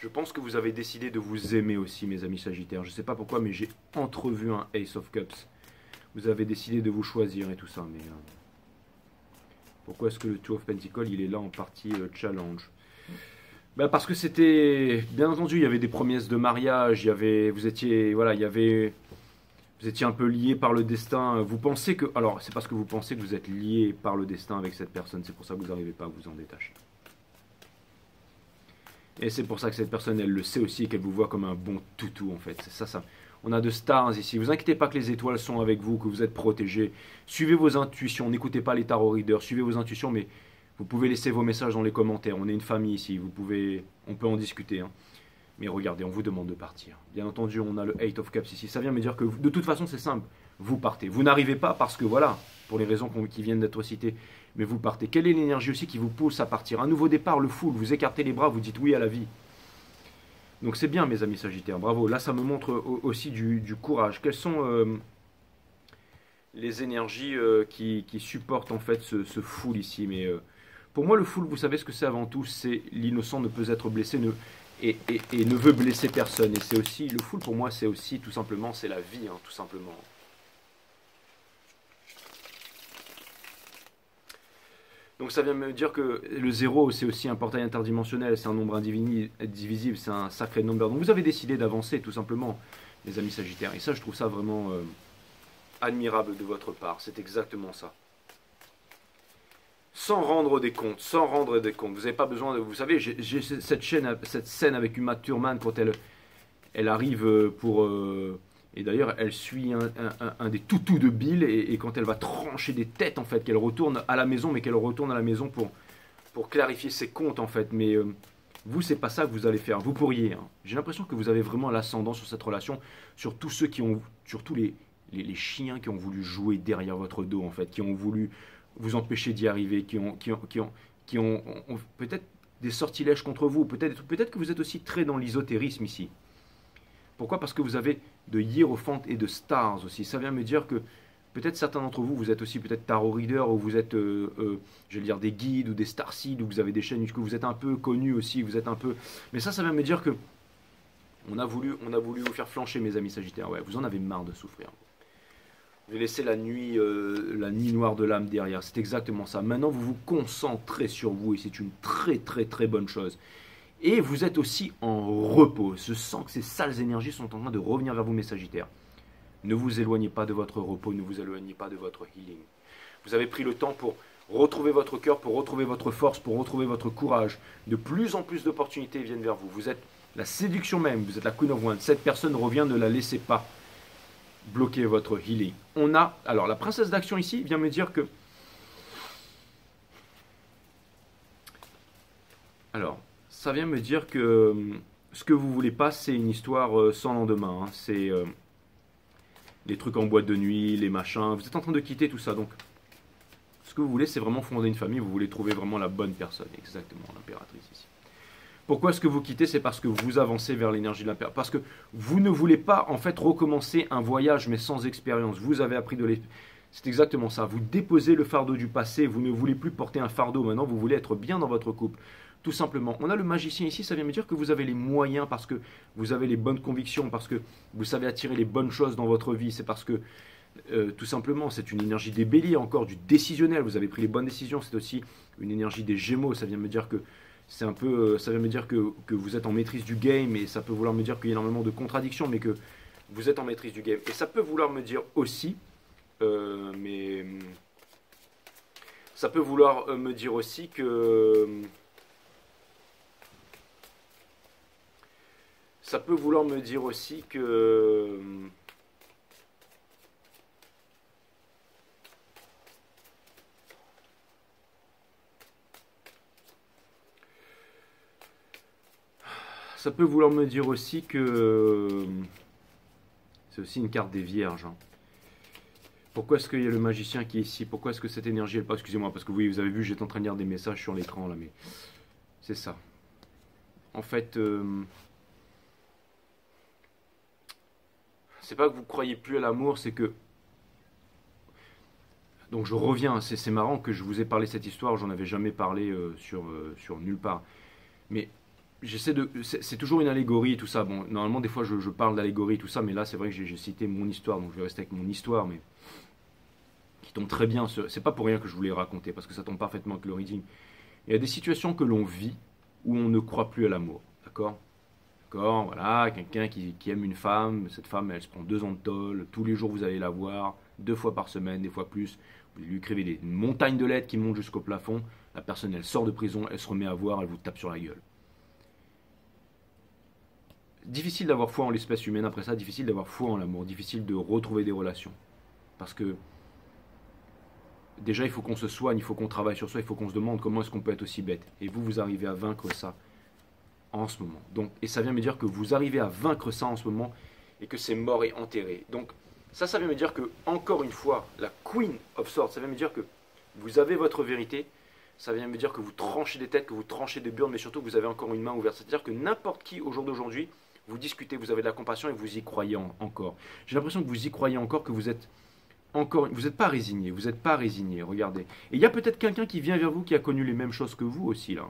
A: Je pense que vous avez décidé de vous aimer aussi, mes amis Sagittaires. Je ne sais pas pourquoi, mais j'ai entrevu un Ace of Cups. Vous avez décidé de vous choisir et tout ça, mais... pourquoi est-ce que le Two of Pentacles, il est là en partie challenge? Ben parce que c'était... Bien entendu, il y avait des promesses de mariage, il y avait... Vous étiez... Voilà, il y avait... Vous étiez un peu lié par le destin. Vous pensez que... Alors, c'est parce que vous pensez que vous êtes lié par le destin avec cette personne. C'est pour ça que vous n'arrivez pas à vous en détacher. Et c'est pour ça que cette personne, elle le sait aussi et qu'elle vous voit comme un bon toutou, en fait. C'est ça, ça. On a de stars ici. Vous inquiétez pas que les étoiles sont avec vous, que vous êtes protégés. Suivez vos intuitions. N'écoutez pas les tarot readers. Suivez vos intuitions, mais vous pouvez laisser vos messages dans les commentaires. On est une famille ici. Vous pouvez... On peut en discuter, hein. Mais regardez, on vous demande de partir. Bien entendu, on a le Eight of Cups ici. Ça vient me dire que, de toute façon, c'est simple. Vous partez. Vous n'arrivez pas parce que, voilà, pour les raisons qui viennent d'être citées, mais vous partez. Quelle est l'énergie aussi qui vous pousse à partir? Un nouveau départ, le full. Vous écartez les bras, vous dites oui à la vie. Donc c'est bien, mes amis Sagittaires. Bravo. Là, ça me montre aussi du courage. Quelles sont les énergies qui supportent, en fait, ce full ici? Mais pour moi, le full, vous savez ce que c'est avant tout? C'est l'innocent ne peut être blessé, et ne veut blesser personne. Et c'est aussi, le full pour moi, c'est aussi tout simplement, c'est la vie, hein, tout simplement. Donc ça vient me dire que le zéro, c'est aussi un portail interdimensionnel, c'est un nombre indivisible, c'est un sacré number. Donc vous avez décidé d'avancer, tout simplement, les amis Sagittaires. Et ça, je trouve ça vraiment admirable de votre part. C'est exactement ça. Sans rendre des comptes, sans rendre des comptes. Vous n'avez pas besoin de... Vous savez, j'ai cette scène avec Uma Thurman quand elle arrive pour... et d'ailleurs, elle suit un des toutous de Bill, et quand elle va trancher des têtes, en fait, qu'elle retourne à la maison, mais qu'elle retourne à la maison pour clarifier ses comptes, en fait. Mais vous, c'est pas ça que vous allez faire. Vous pourriez. Hein. J'ai l'impression que vous avez vraiment l'ascendant sur cette relation, sur tous ceux qui ont... sur tous les chiens qui ont voulu jouer derrière votre dos, en fait, qui ont voulu vous empêcher d'y arriver, qui ont peut-être des sortilèges contre vous, peut-être que vous êtes aussi très dans l'ésotérisme ici. Pourquoi? Parce que vous avez de Hiérophante et de Stars aussi. Ça vient me dire que peut-être certains d'entre vous, vous êtes aussi peut-être tarot reader, ou vous êtes, je vais dire, des guides ou des starseeds, ou vous avez des chaînes, que vous êtes un peu connus aussi, vous êtes un peu... Mais ça vient me dire que on a voulu vous faire flancher, mes amis Sagittaires. Ouais, vous en avez marre de souffrir. Vous laissez la nuit noire de l'âme derrière. C'est exactement ça. Maintenant, vous vous concentrez sur vous, et c'est une très très très bonne chose. Et vous êtes aussi en repos. Je sens que ces sales énergies sont en train de revenir vers vous, mes Sagittaires. Ne vous éloignez pas de votre repos, ne vous éloignez pas de votre healing. Vous avez pris le temps pour retrouver votre cœur, pour retrouver votre force, pour retrouver votre courage. De plus en plus d'opportunités viennent vers vous. Vous êtes la séduction même, vous êtes la Queen of Wands. Cette personne revient, ne la laissez pas bloquer votre healing. On a, alors la princesse d'action ici vient me dire que... Alors... ça vient me dire que ce que vous voulez pas, c'est une histoire sans lendemain. Hein. C'est les trucs en boîte de nuit, les machins. Vous êtes en train de quitter tout ça. Donc, ce que vous voulez, c'est vraiment fonder une famille. Vous voulez trouver vraiment la bonne personne. Exactement, l'impératrice ici. Pourquoi est-ce que vous quittez? C'est parce que vous avancez vers l'énergie de l'impératrice. Parce que vous ne voulez pas, en fait, recommencer un voyage, mais sans expérience. Vous avez appris de l'expérience. C'est exactement ça. Vous déposez le fardeau du passé. Vous ne voulez plus porter un fardeau. Maintenant, vous voulez être bien dans votre couple. Tout simplement. On a le magicien ici, ça vient me dire que vous avez les moyens parce que vous avez les bonnes convictions, parce que vous savez attirer les bonnes choses dans votre vie. C'est parce que, tout simplement, c'est une énergie des béliers, encore du décisionnel. Vous avez pris les bonnes décisions. C'est aussi une énergie des gémeaux. Ça vient me dire que c'est un peu, ça vient me dire que vous êtes en maîtrise du game, et ça peut vouloir me dire qu'il y a énormément de contradictions, mais que vous êtes en maîtrise du game. Et ça peut vouloir me dire aussi, ça peut vouloir me dire aussi que... Ça peut vouloir me dire aussi que... Ça peut vouloir me dire aussi que... C'est aussi une carte des vierges. Hein. Pourquoi est-ce qu'il y a le magicien qui est ici? Pourquoi est-ce que cette énergie, elle passe? Excusez-moi, parce que oui, vous avez vu, j'étais en train de lire des messages sur l'écran, là, mais... C'est ça. En fait... C'est pas que vous croyez plus à l'amour, c'est que... Donc je reviens, c'est marrant que je vous ai parlé de cette histoire, j'en avais jamais parlé sur nulle part. Mais c'est toujours une allégorie, tout ça. Bon, normalement, des fois, je parle d'allégorie, tout ça, mais là, c'est vrai que j'ai cité mon histoire, donc je vais rester avec mon histoire, mais qui tombe très bien. C'est pas pour rien que je voulais raconter, parce que ça tombe parfaitement avec le reading. Il y a des situations que l'on vit où on ne croit plus à l'amour, d'accord? D'accord, voilà, quelqu'un qui aime une femme, cette femme, elle se prend 2 ans de tôle, tous les jours vous allez la voir, 2 fois par semaine, des fois plus, vous lui écrivez des montagnes de lettres qui montent jusqu'au plafond, la personne, elle sort de prison, elle se remet à voir, elle vous tape sur la gueule. Difficile d'avoir foi en l'espèce humaine après ça, difficile d'avoir foi en l'amour, difficile de retrouver des relations. Parce que déjà il faut qu'on se soigne, il faut qu'on travaille sur soi, il faut qu'on se demande comment est-ce qu'on peut être aussi bête. Et vous arrivez à vaincre ça en ce moment. Donc, et ça vient me dire que vous arrivez à vaincre ça en ce moment et que c'est mort et enterré. Donc ça vient me dire que, encore une fois, la Queen of Swords, ça vient me dire que vous avez votre vérité, ça vient me dire que vous tranchez des têtes, que vous tranchez des burnes, mais surtout que vous avez encore une main ouverte. C'est-à-dire que n'importe qui au jour d'aujourd'hui, vous discutez, vous avez de la compassion et vous y croyez encore. J'ai l'impression que vous y croyez encore, que vous êtes encore, vous n'êtes pas résigné, vous n'êtes pas résigné, regardez. Et il y a peut-être quelqu'un qui vient vers vous qui a connu les mêmes choses que vous aussi là.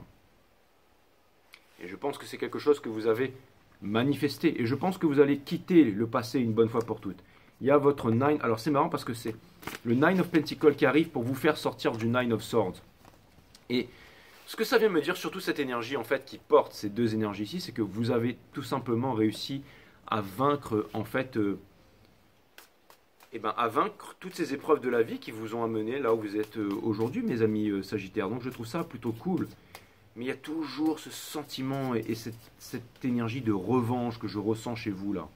A: Et je pense que c'est quelque chose que vous avez manifesté. Et je pense que vous allez quitter le passé une bonne fois pour toutes. Il y a votre Nine. Alors c'est marrant parce que c'est le Nine of Pentacles qui arrive pour vous faire sortir du Nine of Swords. Et ce que ça vient me dire, surtout cette énergie en fait qui porte ces 2 énergies ici, c'est que vous avez tout simplement réussi à vaincre en fait, à vaincre toutes ces épreuves de la vie qui vous ont amené là où vous êtes aujourd'hui, mes amis Sagittaires. Donc je trouve ça plutôt cool. Mais il y a toujours ce sentiment et cette énergie de revanche que je ressens chez vous là.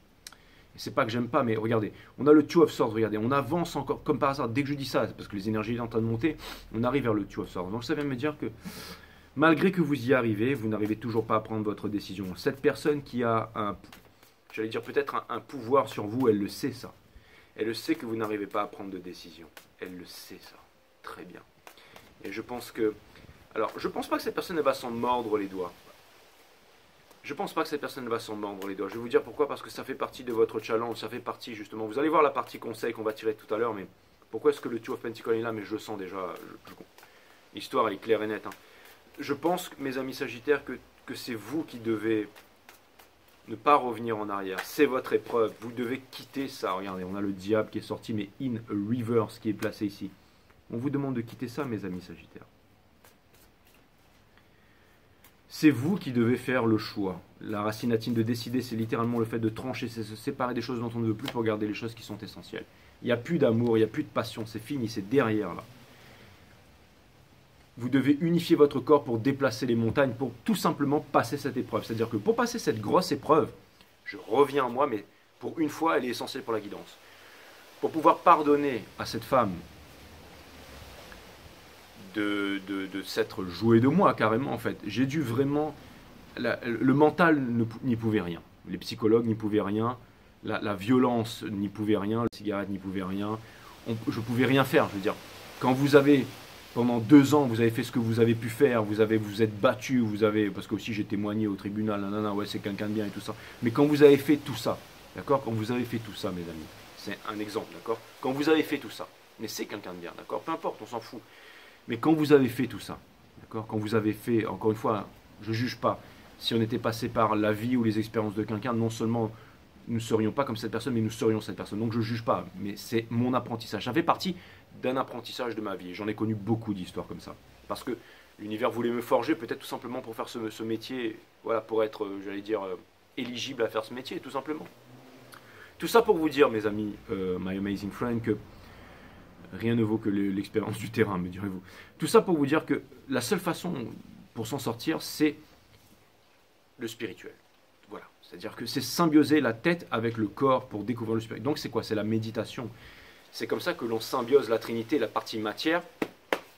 A: Et c'est pas que j'aime pas, mais regardez, on a le Two of Swords, regardez, on avance encore, comme par hasard, dès que je dis ça, parce que les énergies sont en train de monter, on arrive vers le Two of Swords. Donc ça vient me dire que, malgré que vous y arrivez, vous n'arrivez toujours pas à prendre votre décision. Cette personne qui a j'allais dire peut-être un pouvoir sur vous, elle le sait ça. Elle le sait que vous n'arrivez pas à prendre de décision. Elle le sait ça. Très bien. Et je pense que... Alors, je pense pas que cette personne va s'en mordre les doigts. Je pense pas que cette personne va s'en mordre les doigts. Je vais vous dire pourquoi, parce que ça fait partie de votre challenge, ça fait partie justement... Vous allez voir la partie conseil qu'on va tirer tout à l'heure, mais pourquoi est-ce que le Two of Pentacles est là? Mais je le sens déjà. L'histoire, elle est claire et nette. Hein. Je pense, mes amis Sagittaires, que c'est vous qui devez ne pas revenir en arrière. C'est votre épreuve. Vous devez quitter ça. Regardez, on a le diable qui est sorti, mais in reverse qui est placé ici. On vous demande de quitter ça, mes amis Sagittaires. C'est vous qui devez faire le choix. La racine latine de décider, c'est littéralement le fait de trancher, c'est se séparer des choses dont on ne veut plus pour garder les choses qui sont essentielles. Il n'y a plus d'amour, il n'y a plus de passion, c'est fini, c'est derrière là. Vous devez unifier votre corps pour déplacer les montagnes, pour tout simplement passer cette épreuve. C'est-à-dire que pour passer cette grosse épreuve, je reviens à moi, mais pour une fois, elle est essentielle pour la guidance. Pour pouvoir pardonner à cette femme de s'être joué de moi, carrément, en fait. J'ai dû vraiment... le mental n'y pouvait rien. Les psychologues n'y pouvaient rien. La violence n'y pouvait rien. La cigarette n'y pouvait rien. Je ne pouvais rien faire, je veux dire. Quand vous avez... Pendant 2 ans, vous avez fait ce que vous avez pu faire, vous êtes battu, parce que aussi j'ai témoigné au tribunal, nanana, ouais, c'est quelqu'un de bien et tout ça. Mais quand vous avez fait tout ça, d'accord, quand vous avez fait tout ça, mes amis, c'est un exemple, d'accord. Quand vous avez fait tout ça, mais c'est quelqu'un de bien, d'accord, peu importe, on s'en fout. Mais quand vous avez fait tout ça, d'accord, quand vous avez fait, encore une fois, je ne juge pas, si on était passé par la vie ou les expériences de quelqu'un, non seulement nous ne serions pas comme cette personne, mais nous serions cette personne. Donc je ne juge pas, mais c'est mon apprentissage. Ça fait partie d'un apprentissage de ma vie. J'en ai connu beaucoup d'histoires comme ça. Parce que l'univers voulait me forger, peut-être tout simplement pour faire ce métier, voilà, pour être, j'allais dire, éligible à faire ce métier, tout simplement. Tout ça pour vous dire, mes amis, my amazing friend, que rien ne vaut que l'expérience du terrain, me direz-vous. Tout ça pour vous dire que la seule façon pour s'en sortir, c'est le spirituel. Voilà. C'est-à-dire que c'est symbioser la tête avec le corps pour découvrir le spirituel. Donc c'est quoi? C'est la méditation. C'est comme ça que l'on symbiose la Trinité, la partie matière,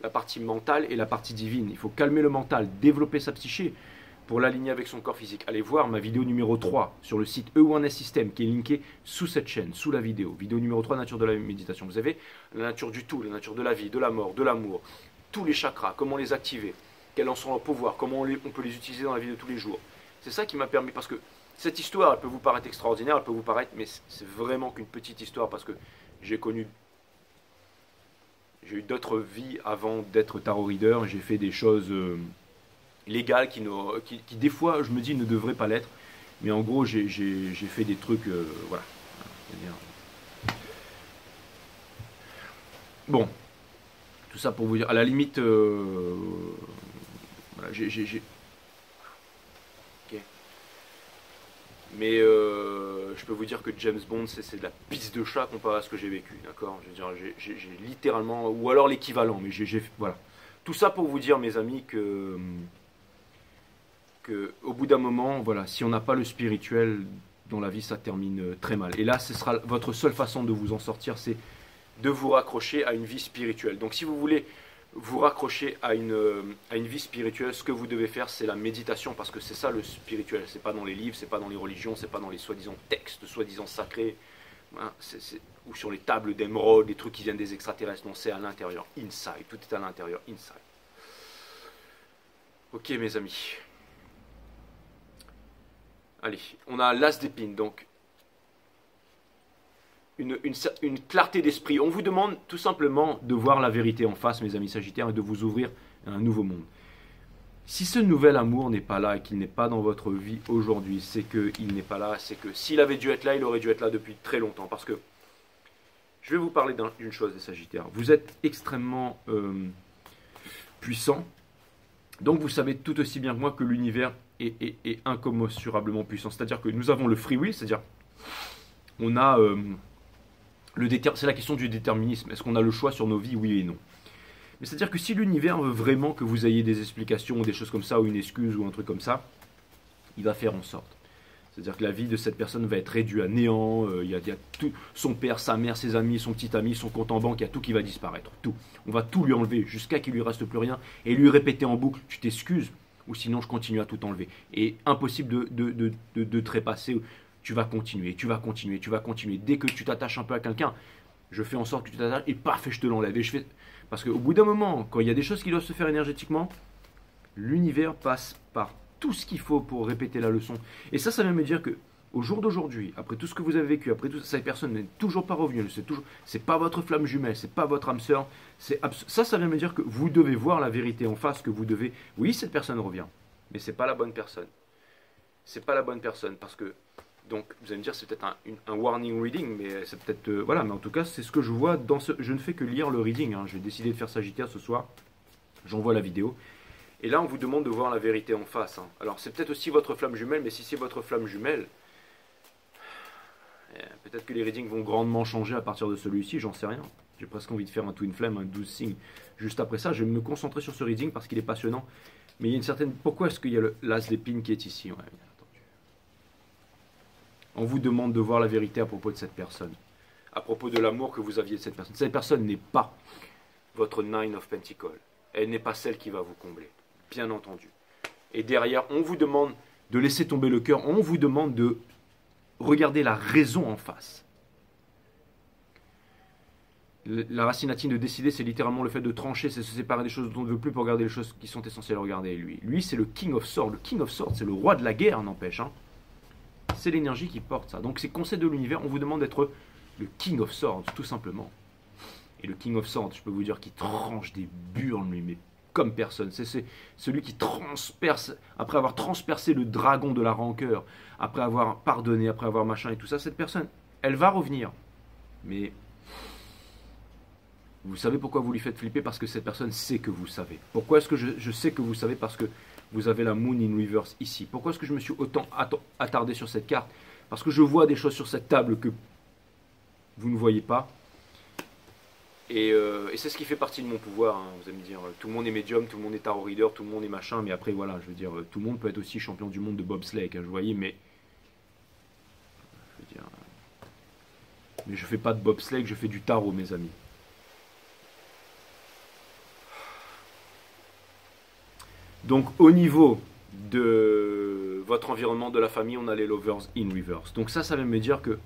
A: la partie mentale et la partie divine. Il faut calmer le mental, développer sa psyché pour l'aligner avec son corps physique. Allez voir ma vidéo numéro 3 sur le site E1S System qui est linké sous cette chaîne, sous la vidéo. Vidéo numéro 3, nature de la méditation. Vous avez la nature du tout, la nature de la vie, de la mort, de l'amour, tous les chakras, comment les activer, quels en sont leurs pouvoirs, comment on peut les utiliser dans la vie de tous les jours. C'est ça qui m'a permis, parce que cette histoire, elle peut vous paraître extraordinaire, elle peut vous paraître, mais c'est vraiment qu'une petite histoire, parce que j'ai eu d'autres vies avant d'être tarot reader, j'ai fait des choses légal qui, des fois, je me dis, ne devrait pas l'être. Mais en gros, j'ai fait des trucs, voilà. Bon, tout ça pour vous dire, à la limite, voilà, ok. Mais je peux vous dire que James Bond, c'est de la pisse de chat comparé à ce que j'ai vécu, d'accord? Je veux dire, j'ai littéralement, ou alors l'équivalent, mais voilà. Tout ça pour vous dire, mes amis, que au bout d'un moment, voilà, si on n'a pas le spirituel dans la vie, ça termine très mal. Et là, ce sera votre seule façon de vous en sortir, c'est de vous raccrocher à une vie spirituelle. Donc si vous voulez vous raccrocher à une vie spirituelle, ce que vous devez faire, c'est la méditation, parce que c'est ça le spirituel. C'est pas dans les livres, c'est pas dans les religions, c'est pas dans les soi-disant textes, soi-disant sacrés, hein, ou sur les tables d'émeraude, des trucs qui viennent des extraterrestres. Non, c'est à l'intérieur, inside. Tout est à l'intérieur, inside. Ok, mes amis. Allez, on a l'as d'épine, donc une clarté d'esprit. On vous demande tout simplement de voir la vérité en face, mes amis Sagittaires, et de vous ouvrir à un nouveau monde. Si ce nouvel amour n'est pas là et qu'il n'est pas dans votre vie aujourd'hui, c'est qu'il n'est pas là, c'est que s'il avait dû être là, il aurait dû être là depuis très longtemps. Parce que je vais vous parler d'une chose, les Sagittaires. Vous êtes extrêmement puissants, donc vous savez tout aussi bien que moi que l'univers est incommensurablement puissant. C'est-à-dire que nous avons le free will, c'est-à-dire on a c'est la question du déterminisme. Est-ce qu'on a le choix sur nos vies, oui et non? Mais c'est-à-dire que si l'univers veut vraiment que vous ayez des explications ou des choses comme ça, ou une excuse ou un truc comme ça, il va faire en sorte. C'est-à-dire que la vie de cette personne va être réduite à néant, il y a tout, son père, sa mère, ses amis, son petit ami, son compte en banque, il y a tout qui va disparaître. Tout. On va tout lui enlever jusqu'à qu'il lui reste plus rien et lui répéter en boucle, tu t'excuses, ou sinon je continue à tout enlever. Et impossible de trépasser. Tu vas continuer, tu vas continuer, tu vas continuer. Dès que tu t'attaches un peu à quelqu'un, je fais en sorte que tu t'attaches et paf, et je te l'enlève. Parce qu'au bout d'un moment, quand il y a des choses qui doivent se faire énergétiquement, l'univers passe par tout ce qu'il faut pour répéter la leçon. Et ça vient me dire que au jour d'aujourd'hui, après tout ce que vous avez vécu, après tout ça, cette personne n'est toujours pas revenue. C'est pas votre flamme jumelle, c'est pas votre âme sœur. Ça vient me dire que vous devez voir la vérité en face, que vous devez. Oui, cette personne revient, mais c'est pas la bonne personne. C'est pas la bonne personne parce que. Donc, vous allez me dire, c'est peut-être un warning reading, mais c'est peut-être... voilà, mais en tout cas, c'est ce que je vois dans ce... Je ne fais que lire le reading, hein. J'ai décidé de faire Sagittaire ce soir. J'envoie la vidéo. Et là, on vous demande de voir la vérité en face, hein. Alors, c'est peut-être aussi votre flamme jumelle, mais si c'est votre flamme jumelle, peut-être que les readings vont grandement changer à partir de celui-ci, j'en sais rien. J'ai presque envie de faire un twin flame, un 12 signes. Juste après ça, je vais me concentrer sur ce reading parce qu'il est passionnant. Mais il y a une certaine... Pourquoi est-ce qu'il y a l'as d'épine qui est ici? Ouais. On vous demande de voir la vérité à propos de cette personne, à propos de l'amour que vous aviez de cette personne. Cette personne n'est pas votre Nine of Pentacles. Elle n'est pas celle qui va vous combler, bien entendu. Et derrière, on vous demande de laisser tomber le cœur, on vous demande de regarder la raison en face. La racine latine de décider, c'est littéralement le fait de trancher, c'est se séparer des choses dont on ne veut plus pour regarder les choses qui sont essentielles à regarder. Lui c'est le King of Swords. Le King of Swords, c'est le roi de la guerre, n'empêche, hein. C'est l'énergie qui porte ça. Donc c'est conseil de l'univers, on vous demande d'être le King of Swords, tout simplement. Et le King of Swords, je peux vous dire qu'il tranche des burnes, lui, mais comme personne. C'est celui qui transperce, après avoir transpercé le dragon de la rancœur, après avoir pardonné, après avoir machin et tout ça, cette personne, elle va revenir. Mais vous savez pourquoi vous lui faites flipper? Parce que cette personne sait que vous savez. Pourquoi est-ce que je sais que vous savez? Parce que vous avez la Moon in Reverse ici. Pourquoi est-ce que je me suis autant attardé sur cette carte? Parce que je vois des choses sur cette table que vous ne voyez pas. Et c'est ce qui fait partie de mon pouvoir, hein. Vous allez me dire, tout le monde est médium, tout le monde est tarot reader, tout le monde est machin. Mais après, voilà, je veux dire, tout le monde peut être aussi champion du monde de bobsleigh, hein, je voyais, mais... Je veux dire... Mais je fais pas de bobsleigh, je fais du tarot, mes amis. Donc au niveau de votre environnement, de la famille, on a les lovers in reverse. Donc ça vient me dire que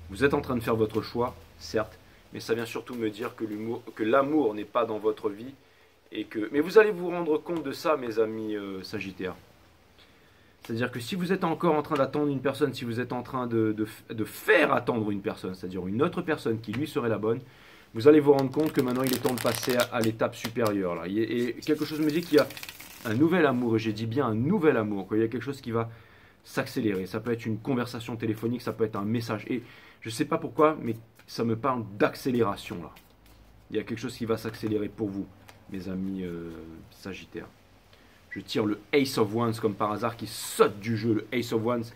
A: vous êtes en train de faire votre choix, certes, mais ça vient surtout me dire que l'amour n'est pas dans votre vie. Mais vous allez vous rendre compte de ça, mes amis Sagittaires. C'est-à-dire que si vous êtes encore en train d'attendre une personne, si vous êtes en train de faire attendre une personne, c'est-à-dire une autre personne qui lui serait la bonne, vous allez vous rendre compte que maintenant il est temps de passer à l'étape supérieure. Là. Et quelque chose me dit qu'il y a un nouvel amour, et j'ai dit bien un nouvel amour, qu'il y a quelque chose qui va s'accélérer. Ça peut être une conversation téléphonique, ça peut être un message. Et je ne sais pas pourquoi, mais ça me parle d'accélération là. Il y a quelque chose qui va s'accélérer pour vous, mes amis Sagittaires. Je tire le Ace of Wands comme par hasard qui saute du jeu, le Ace of Wands.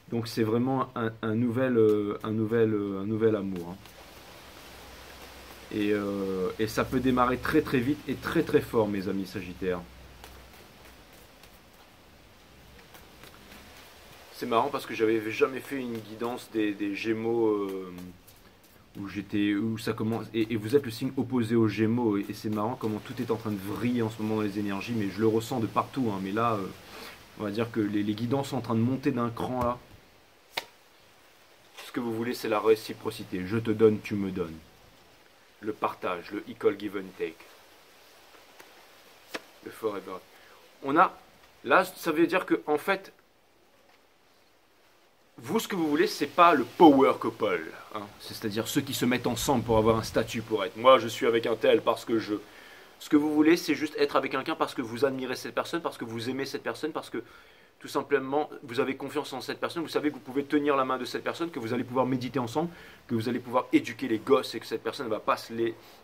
A: Donc c'est vraiment un nouvel amour. Hein. Et ça peut démarrer très très vite et très très fort, mes amis Sagittaires. C'est marrant parce que j'avais jamais fait une guidance des Gémeaux où ça commence. Et vous êtes le signe opposé aux Gémeaux. Et c'est marrant comment tout est en train de vriller en ce moment dans les énergies. Mais je le ressens de partout. Hein. Mais là, on va dire que les guidances sont en train de monter d'un cran là. Ce que vous voulez, c'est la réciprocité. Je te donne, tu me donnes. Le partage, le equal give and take. Le forever. On a. Là, ça veut dire que, en fait, vous, ce que vous voulez, c'est pas le power couple. Hein. C'est-à-dire ceux qui se mettent ensemble pour avoir un statut, pour être. Moi, je suis avec un tel parce que je. Ce que vous voulez, c'est juste être avec quelqu'un parce que vous admirez cette personne, parce que vous aimez cette personne, parce que tout simplement, vous avez confiance en cette personne, vous savez que vous pouvez tenir la main de cette personne, que vous allez pouvoir méditer ensemble, que vous allez pouvoir éduquer les gosses et que cette personne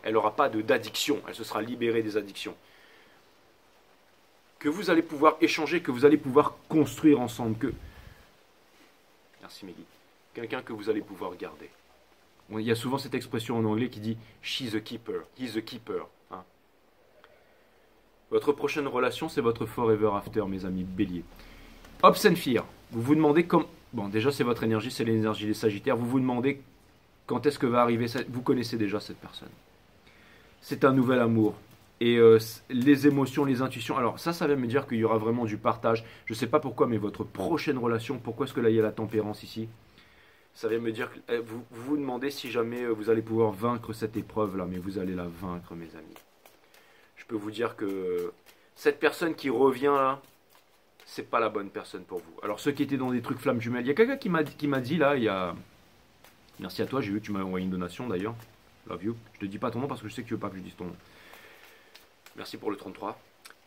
A: elle n'aura pas d'addiction, elle se sera libérée des addictions. Que vous allez pouvoir échanger, que vous allez pouvoir construire ensemble, Merci Meggy. Quelqu'un que vous allez pouvoir garder. Bon, il y a souvent cette expression en anglais qui dit « she's a keeper »,« he's a keeper hein. ». Votre prochaine relation, c'est votre forever after, mes amis béliers. Hopes and Fear, vous vous demandez comme... Bon, déjà, c'est votre énergie, c'est l'énergie des Sagittaires. Vous vous demandez quand est-ce que va arriver... Vous connaissez déjà cette personne. C'est un nouvel amour. Et les émotions, les intuitions... Alors, ça va me dire qu'il y aura vraiment du partage. Je ne sais pas pourquoi, mais votre prochaine relation... Pourquoi est-ce que là, il y a la tempérance ici? Ça vient me dire que vous vous demandez si jamais vous allez pouvoir vaincre cette épreuve-là. Mais vous allez la vaincre, mes amis. Je peux vous dire que cette personne qui revient là... c'est pas la bonne personne pour vous. Alors ceux qui étaient dans des trucs flammes jumelles, il y a quelqu'un qui m'a dit là, il y a... Merci à toi, j'ai vu que tu m'as envoyé une donation d'ailleurs. Love you. Je te dis pas ton nom parce que je sais que tu veux pas que je dise ton nom. Merci pour le 33.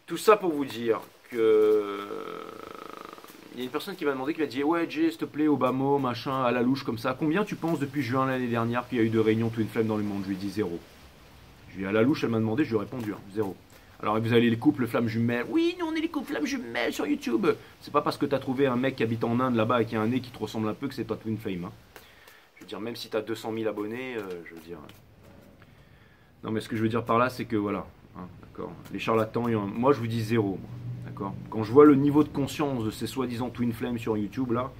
A: Tout ça pour vous dire que... Il y a une personne qui m'a demandé, qui m'a dit « Ouais Jay, s'il te plaît, Obama, machin, à la louche comme ça. Combien tu penses depuis juin l'année dernière qu'il y a eu de réunions Twin Flame dans le monde ?» Je lui ai dit 0. Je lui ai dit à la louche, elle m'a demandé, je lui ai répondu 0. Alors vous allez les couples flammes jumelles. Oui, nous on est les couples flammes jumelles sur YouTube. C'est pas parce que tu as trouvé un mec qui habite en Inde là-bas et qui a un nez qui te ressemble un peu que c'est toi Twin Flame. Hein. Je veux dire, même si tu as 200 000 abonnés, je veux dire... Non mais ce que je veux dire par là, c'est que voilà. Hein, d'accord. Les charlatans, moi je vous dis 0. D'accord. Quand je vois le niveau de conscience de ces soi-disant Twin Flame sur YouTube là,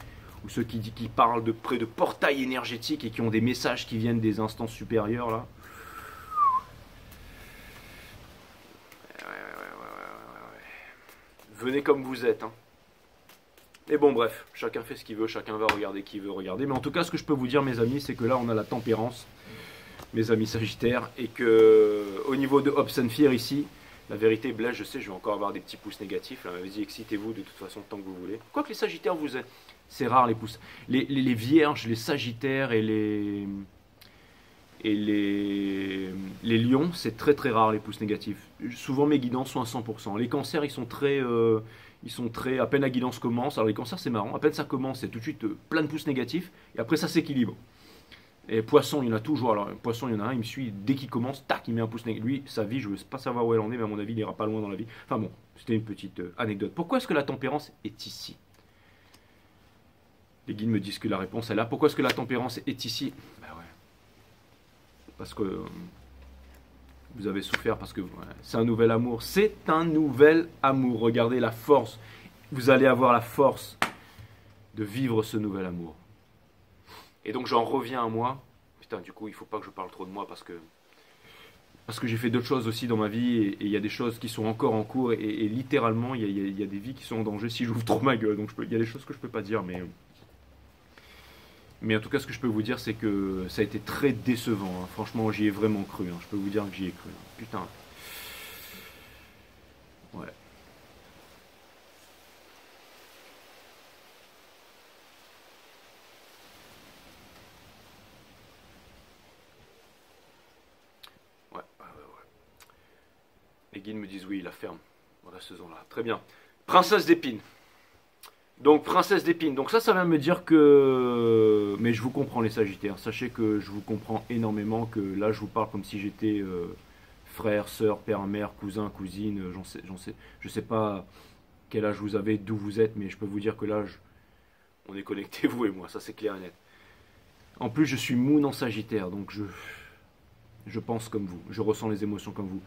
A: ou ceux qui parlent de près de portails énergétiques et qui ont des messages qui viennent des instances supérieures là... Venez comme vous êtes. Hein. Mais bon, bref, chacun fait ce qu'il veut, chacun va regarder qui veut regarder. Mais en tout cas, ce que je peux vous dire, mes amis, c'est que là, on a la tempérance, mes amis Sagittaires, et que au niveau de Hopes and Fear ici, la vérité, Blaise, je sais, je vais encore avoir des petits pouces négatifs. Vas-y, excitez-vous de toute façon tant que vous voulez. Quoique les Sagittaires, c'est rare les pouces. Les Vierges, les Sagittaires et les lions, c'est très très rare les pouces négatifs. Souvent mes guidances sont à 100%. Les cancers, ils sont très... à peine la guidance commence. Alors les cancers, c'est marrant. À peine ça commence, c'est tout de suite plein de pouces négatifs. Et après, ça s'équilibre. Et poisson, il y en a toujours. Alors poisson, il y en a un, il me suit. Dès qu'il commence, tac, il met un pouce négatif. Lui, sa vie, je ne veux pas savoir où elle en est, mais à mon avis, il ira pas loin dans la vie. Enfin bon, c'était une petite anecdote. Pourquoi est-ce que la tempérance est ici? Les guides me disent que la réponse est là. Pourquoi est-ce que la tempérance est ici? Ben ouais. Parce que vous avez souffert, parce que c'est un nouvel amour. C'est un nouvel amour. Regardez la force. Vous allez avoir la force de vivre ce nouvel amour. Et donc j'en reviens à moi. Putain, du coup, il ne faut pas que je parle trop de moi parce que j'ai fait d'autres choses aussi dans ma vie et il y a des choses qui sont encore en cours et littéralement, il y a des vies qui sont en danger si j'ouvre trop ma gueule. Donc il y a des choses que je ne peux pas dire, mais en tout cas, ce que je peux vous dire, c'est que ça a été très décevant. Hein. Franchement, j'y ai vraiment cru. Hein. Je peux vous dire que j'y ai cru. Hein. Putain. Ouais. Ouais. Les guides me disent oui, la ferme. On reste là. Très bien. Princesse d'épines. Donc, princesse d'épines. Donc ça vient me dire que... Mais je vous comprends les Sagittaires. Sachez que je vous comprends énormément, que là, je vous parle comme si j'étais frère, sœur, père, mère, cousin, cousine. Je sais pas quel âge vous avez, d'où vous êtes, mais je peux vous dire que là, on est connectés, vous et moi. Ça, c'est clair et net. En plus, je suis Moon en Sagittaire, donc je pense comme vous. Je ressens les émotions comme vous.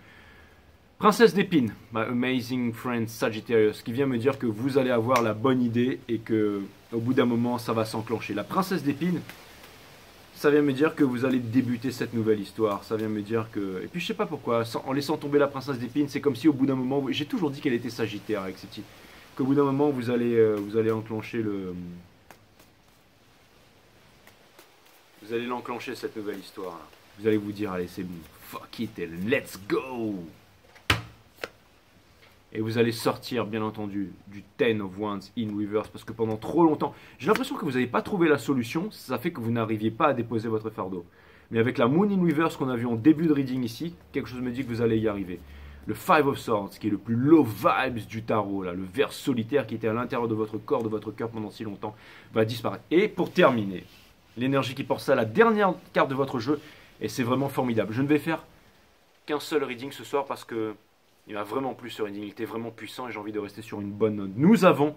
A: Princesse d'épines, my amazing friend Sagittarius, qui vient me dire que vous allez avoir la bonne idée et que au bout d'un moment, ça va s'enclencher. La princesse d'épines, ça vient me dire que vous allez débuter cette nouvelle histoire. Ça vient me dire que... Et puis je sais pas pourquoi, en laissant tomber la princesse d'épines, c'est comme si au bout d'un moment... J'ai toujours dit qu'elle était Sagittaire avec ces petits... Qu'au bout d'un moment, vous allez enclencher le... Vous allez l'enclencher cette nouvelle histoire. Vous allez vous dire, allez c'est bon, fuck it, and let's go. Et vous allez sortir, bien entendu, du Ten of Wands in reverse, parce que pendant trop longtemps, j'ai l'impression que vous n'avez pas trouvé la solution, ça fait que vous n'arriviez pas à déposer votre fardeau. Mais avec la Moon in reverse qu'on a vu en début de reading ici, quelque chose me dit que vous allez y arriver. Le Five of Swords, qui est le plus low vibes du tarot, là, le ver solitaire qui était à l'intérieur de votre corps, de votre cœur pendant si longtemps, va disparaître. Et pour terminer, l'énergie qui porte ça, la dernière carte de votre jeu, et c'est vraiment formidable. Je ne vais faire qu'un seul reading ce soir parce que il m'a vraiment plu ce reading, il était vraiment puissant et j'ai envie de rester sur une bonne note. Nous avons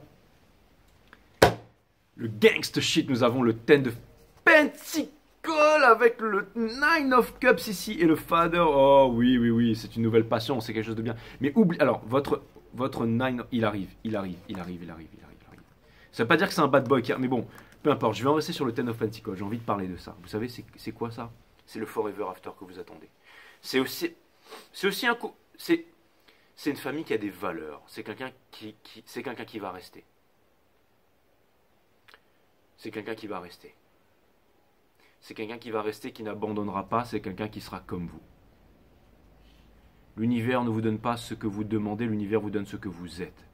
A: le gangster shit, nous avons le Ten de Pentacle avec le Nine of Cups ici et le Father. Oh oui, oui, oui, c'est une nouvelle passion, c'est quelque chose de bien. Mais oublie, alors, votre Nine, il arrive. Ça veut pas dire que c'est un bad boy, mais bon, peu importe, je vais en rester sur le Ten of Pentacle, j'ai envie de parler de ça. Vous savez, c'est quoi ça? C'est le Forever After que vous attendez. C'est aussi un coup... C'est une famille qui a des valeurs. C'est quelqu'un qui va rester. C'est quelqu'un qui va rester. C'est quelqu'un qui va rester, qui n'abandonnera pas. C'est quelqu'un qui sera comme vous. L'univers ne vous donne pas ce que vous demandez. L'univers vous donne ce que vous êtes.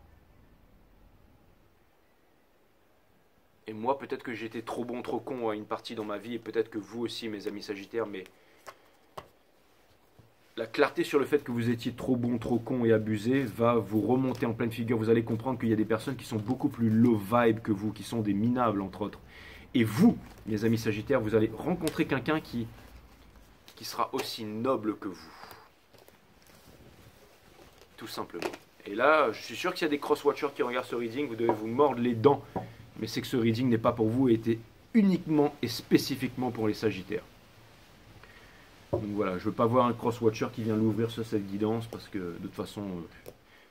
A: Et moi, peut-être que j'étais trop bon, trop con à une partie dans ma vie. Et peut-être que vous aussi, mes amis Sagittaires, mais... La clarté sur le fait que vous étiez trop bon, trop con et abusé va vous remonter en pleine figure. Vous allez comprendre qu'il y a des personnes qui sont beaucoup plus low vibe que vous, qui sont des minables entre autres. Et vous, mes amis Sagittaires, vous allez rencontrer quelqu'un qui sera aussi noble que vous. Tout simplement. Et là, je suis sûr qu'il y a des cross-watchers qui regardent ce reading, vous devez vous mordre les dents. Mais c'est que ce reading n'est pas pour vous et était uniquement et spécifiquement pour les Sagittaires. Donc voilà, je veux pas voir un cross-watcher qui vient l'ouvrir sur cette guidance parce que de toute façon...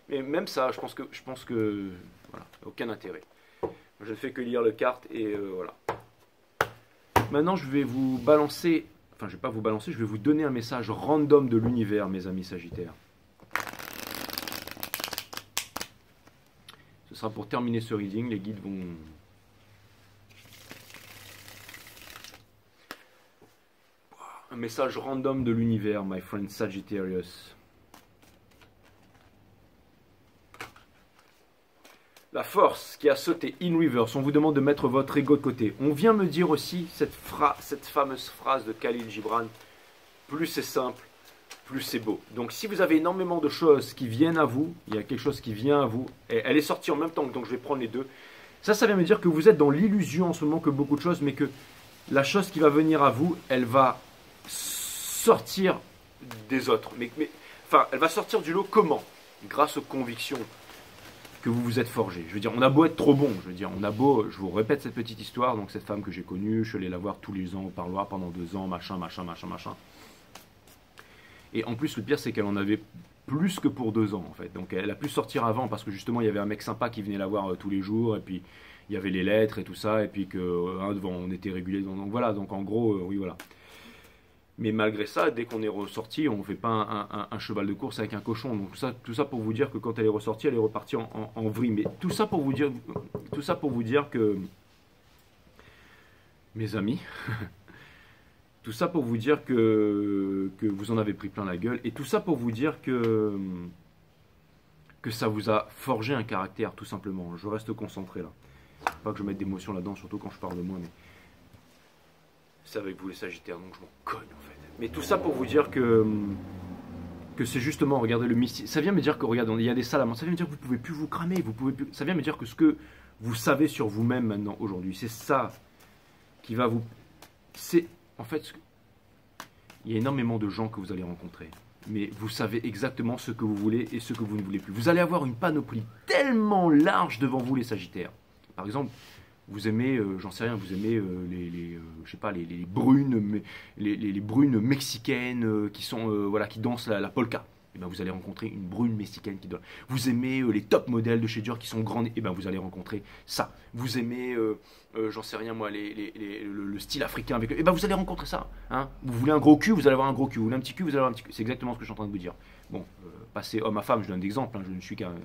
A: mais même ça, je pense que voilà, aucun intérêt. Je ne fais que lire les cartes et voilà. Maintenant, je vais vous balancer... Enfin, je vais pas vous balancer, je vais vous donner un message random de l'univers, mes amis Sagittaires. Ce sera pour terminer ce reading, les guides vont... Un message random de l'univers, my friend Sagittarius. La force qui a sauté in reverse. On vous demande de mettre votre ego de côté. On vient me dire aussi cette fameuse phrase de Khalil Gibran. Plus c'est simple, plus c'est beau. Donc si vous avez énormément de choses qui viennent à vous, il y a quelque chose qui vient à vous, et elle est sortie en même temps, donc je vais prendre les deux. Ça vient me dire que vous êtes dans l'illusion en ce moment que beaucoup de choses, mais que la chose qui va venir à vous, elle va sortir des autres. Enfin, elle va sortir du lot comment? Grâce aux convictions que vous vous êtes forgées. Je veux dire, on a beau être trop bon, je veux dire, on a beau, je vous répète cette petite histoire, donc cette femme que j'ai connue, je suis allé la voir tous les ans au parloir pendant 2 ans, machin. Et en plus, le pire, c'est qu'elle en avait plus que pour 2 ans, en fait. Donc elle a pu sortir avant, parce que justement, il y avait un mec sympa qui venait la voir tous les jours, et puis il y avait les lettres et tout ça, et puis que devant, on était régulé. Donc voilà, donc en gros, oui, voilà. Mais malgré ça, dès qu'on est ressorti, on ne fait pas un cheval de course avec un cochon. Donc tout ça pour vous dire que quand elle est ressortie, elle est repartie en vrille. Mais tout ça pour vous dire que, mes amis, tout ça pour vous dire que vous en avez pris plein la gueule. Et tout ça pour vous dire que ça vous a forgé un caractère, tout simplement. Je reste concentré là. Pas que je mette d'émotion là-dedans, surtout quand je parle de moi, mais... C'est avec vous les Sagittaires, donc je m'en cogne en fait. Mais tout ça pour vous dire que que c'est justement, regardez le mystique. Ça vient me dire que, regardez, il y a des salamandres. Ça vient me dire que vous pouvez plus vous cramer. Vous pouvez plus. Ça vient me dire que ce que vous savez sur vous-même maintenant, aujourd'hui, c'est ça qui va vous. C'est en fait, il y a énormément de gens que vous allez rencontrer. Mais vous savez exactement ce que vous voulez et ce que vous ne voulez plus. Vous allez avoir une panoplie tellement large devant vous, les Sagittaires. Par exemple, vous aimez, j'en sais rien, vous aimez je sais pas, les brunes, les brunes mexicaines qui sont, voilà, qui dansent la polka. Et ben vous allez rencontrer une brune mexicaine qui danse. Vous aimez les top modèles de chez Dior qui sont grandes. Et ben vous allez rencontrer ça. Vous aimez, j'en sais rien moi, le style africain avec. Et ben vous allez rencontrer ça. Hein. Vous voulez un gros cul, vous allez avoir un gros cul. Vous voulez un petit cul, vous allez avoir un petit cul. C'est exactement ce que je suis en train de vous dire. Bon, passer homme à femme, je donne d'exemple. Hein, je ne suis qu'un.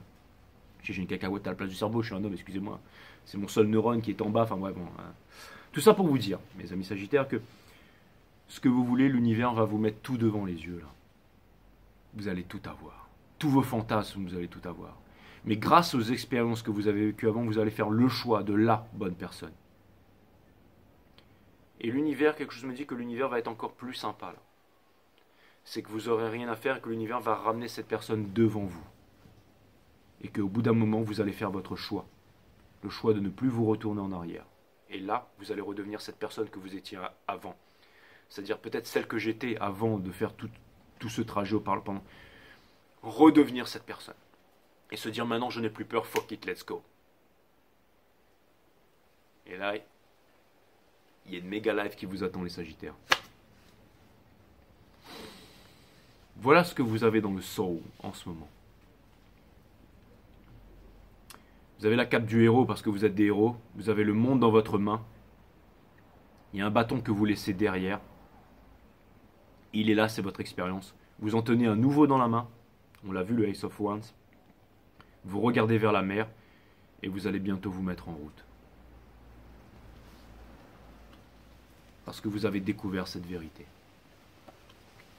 A: J'ai une cacahuète à la place du cerveau, je suis un homme, excusez-moi. C'est mon seul neurone qui est en bas. Enfin bref, bon, hein. Tout ça pour vous dire, mes amis Sagittaires, que ce que vous voulez, l'univers va vous mettre tout devant les yeux là. Vous allez tout avoir. Tous vos fantasmes, vous allez tout avoir. Mais grâce aux expériences que vous avez vécues avant, vous allez faire le choix de la bonne personne. Et l'univers, quelque chose me dit que l'univers va être encore plus sympa là. C'est que vous n'aurez rien à faire et que l'univers va ramener cette personne devant vous. Et qu'au bout d'un moment, vous allez faire votre choix. Le choix de ne plus vous retourner en arrière. Et là, vous allez redevenir cette personne que vous étiez avant. C'est-à-dire peut-être celle que j'étais avant de faire tout ce trajet auparavant. Redevenir cette personne. Et se dire maintenant, je n'ai plus peur, fuck it, let's go. Et là, il y a une méga live qui vous attend, les Sagittaires. Voilà ce que vous avez dans le soul en ce moment. Vous avez la cape du héros parce que vous êtes des héros. Vous avez le monde dans votre main. Il y a un bâton que vous laissez derrière. Il est là, c'est votre expérience. Vous en tenez un nouveau dans la main. On l'a vu, le Ace of Wands. Vous regardez vers la mer. Et vous allez bientôt vous mettre en route. Parce que vous avez découvert cette vérité.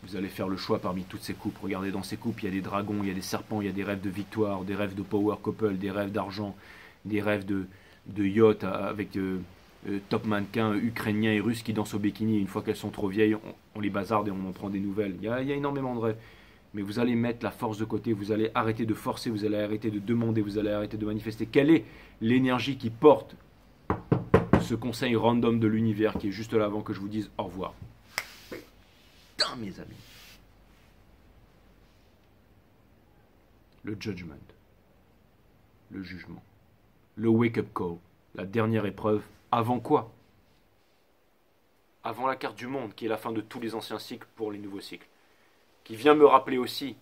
A: Vous allez faire le choix parmi toutes ces coupes. Regardez, dans ces coupes, il y a des dragons, il y a des serpents, il y a des rêves de victoire, des rêves de power couple, des rêves d'argent, des rêves de yacht avec top mannequins ukrainiens et russes qui dansent au bikini. Une fois qu'elles sont trop vieilles, on les bazarde et on en prend des nouvelles. Il y a énormément de rêves. Mais vous allez mettre la force de côté, vous allez arrêter de forcer, vous allez arrêter de demander, vous allez arrêter de manifester. Quelle est l'énergie qui porte ce conseil random de l'univers qui est juste là avant que je vous dise au revoir? Putain, mes amis. Le judgment. Le jugement. Le wake-up call. La dernière épreuve. Avant quoi? Avant la carte du monde, qui est la fin de tous les anciens cycles pour les nouveaux cycles. Qui vient me rappeler aussi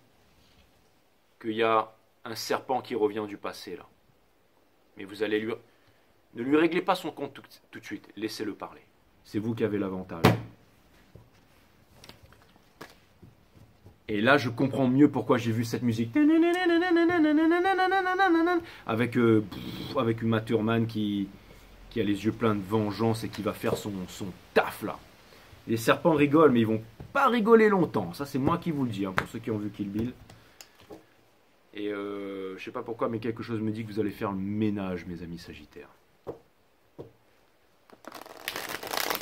A: qu'il y a un serpent qui revient du passé, là. Mais vous allez lui... Ne lui réglez pas son compte tout de suite. Laissez-le parler. C'est vous qui avez l'avantage. Et là, je comprends mieux pourquoi j'ai vu cette musique. Avec Uma Thurman qui a les yeux pleins de vengeance et qui va faire son taf, là. Les serpents rigolent, mais ils vont pas rigoler longtemps. Ça, c'est moi qui vous le dis, hein, pour ceux qui ont vu Kill Bill. Et je sais pas pourquoi, mais quelque chose me dit que vous allez faire le ménage, mes amis Sagittaires.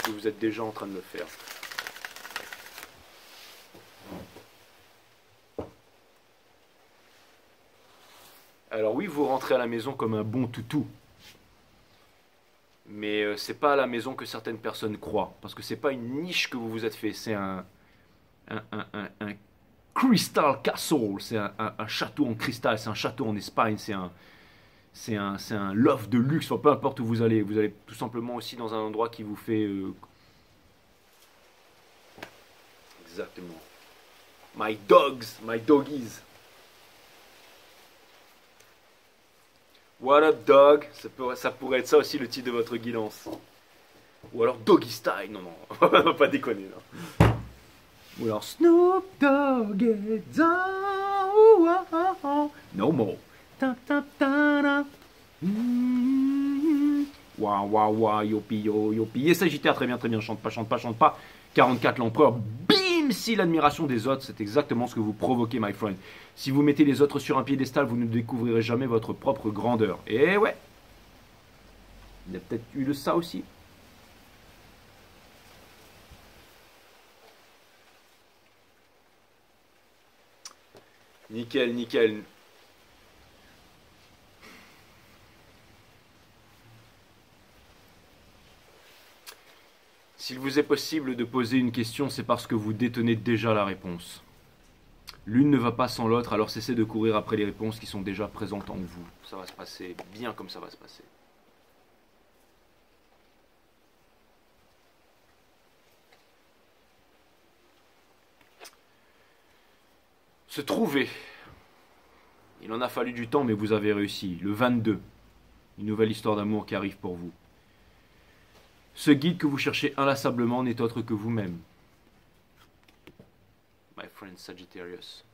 A: Que vous êtes déjà en train de le faire. Alors oui, vous rentrez à la maison comme un bon toutou. Mais c'est pas à la maison que certaines personnes croient. Parce que c'est pas une niche que vous vous êtes fait. C'est un crystal castle. C'est un château en cristal. C'est un château en Espagne. C'est un loft de luxe. Enfin, peu importe où vous allez. Vous allez tout simplement aussi dans un endroit qui vous fait... Exactement. My dogs, my doggies. What up, dog? Ça pourrait être ça aussi le titre de votre guidance. Ou alors Doggy Style. Non, non, on va pas déconner là. Ou alors Snoop Dogg est down. No more. Waouh, waouh, waouh, yopi, yo, yopi. Et Sagittaire, très bien, très bien. Chante pas, chante pas, chante pas. 44 l'empereur. Bim! Si l'admiration des autres, c'est exactement ce que vous provoquez, my friend. Si vous mettez les autres sur un piédestal, vous ne découvrirez jamais votre propre grandeur. Et ouais. Il y a peut-être eu de ça aussi. Nickel, nickel. S'il vous est possible de poser une question, c'est parce que vous détenez déjà la réponse. L'une ne va pas sans l'autre, alors cessez de courir après les réponses qui sont déjà présentes en vous. Ça va se passer bien comme ça va se passer. Se trouver. Il en a fallu du temps, mais vous avez réussi. Le 22. Une nouvelle histoire d'amour qui arrive pour vous. Ce guide que vous cherchez inlassablement n'est autre que vous-même. My friend Sagittarius.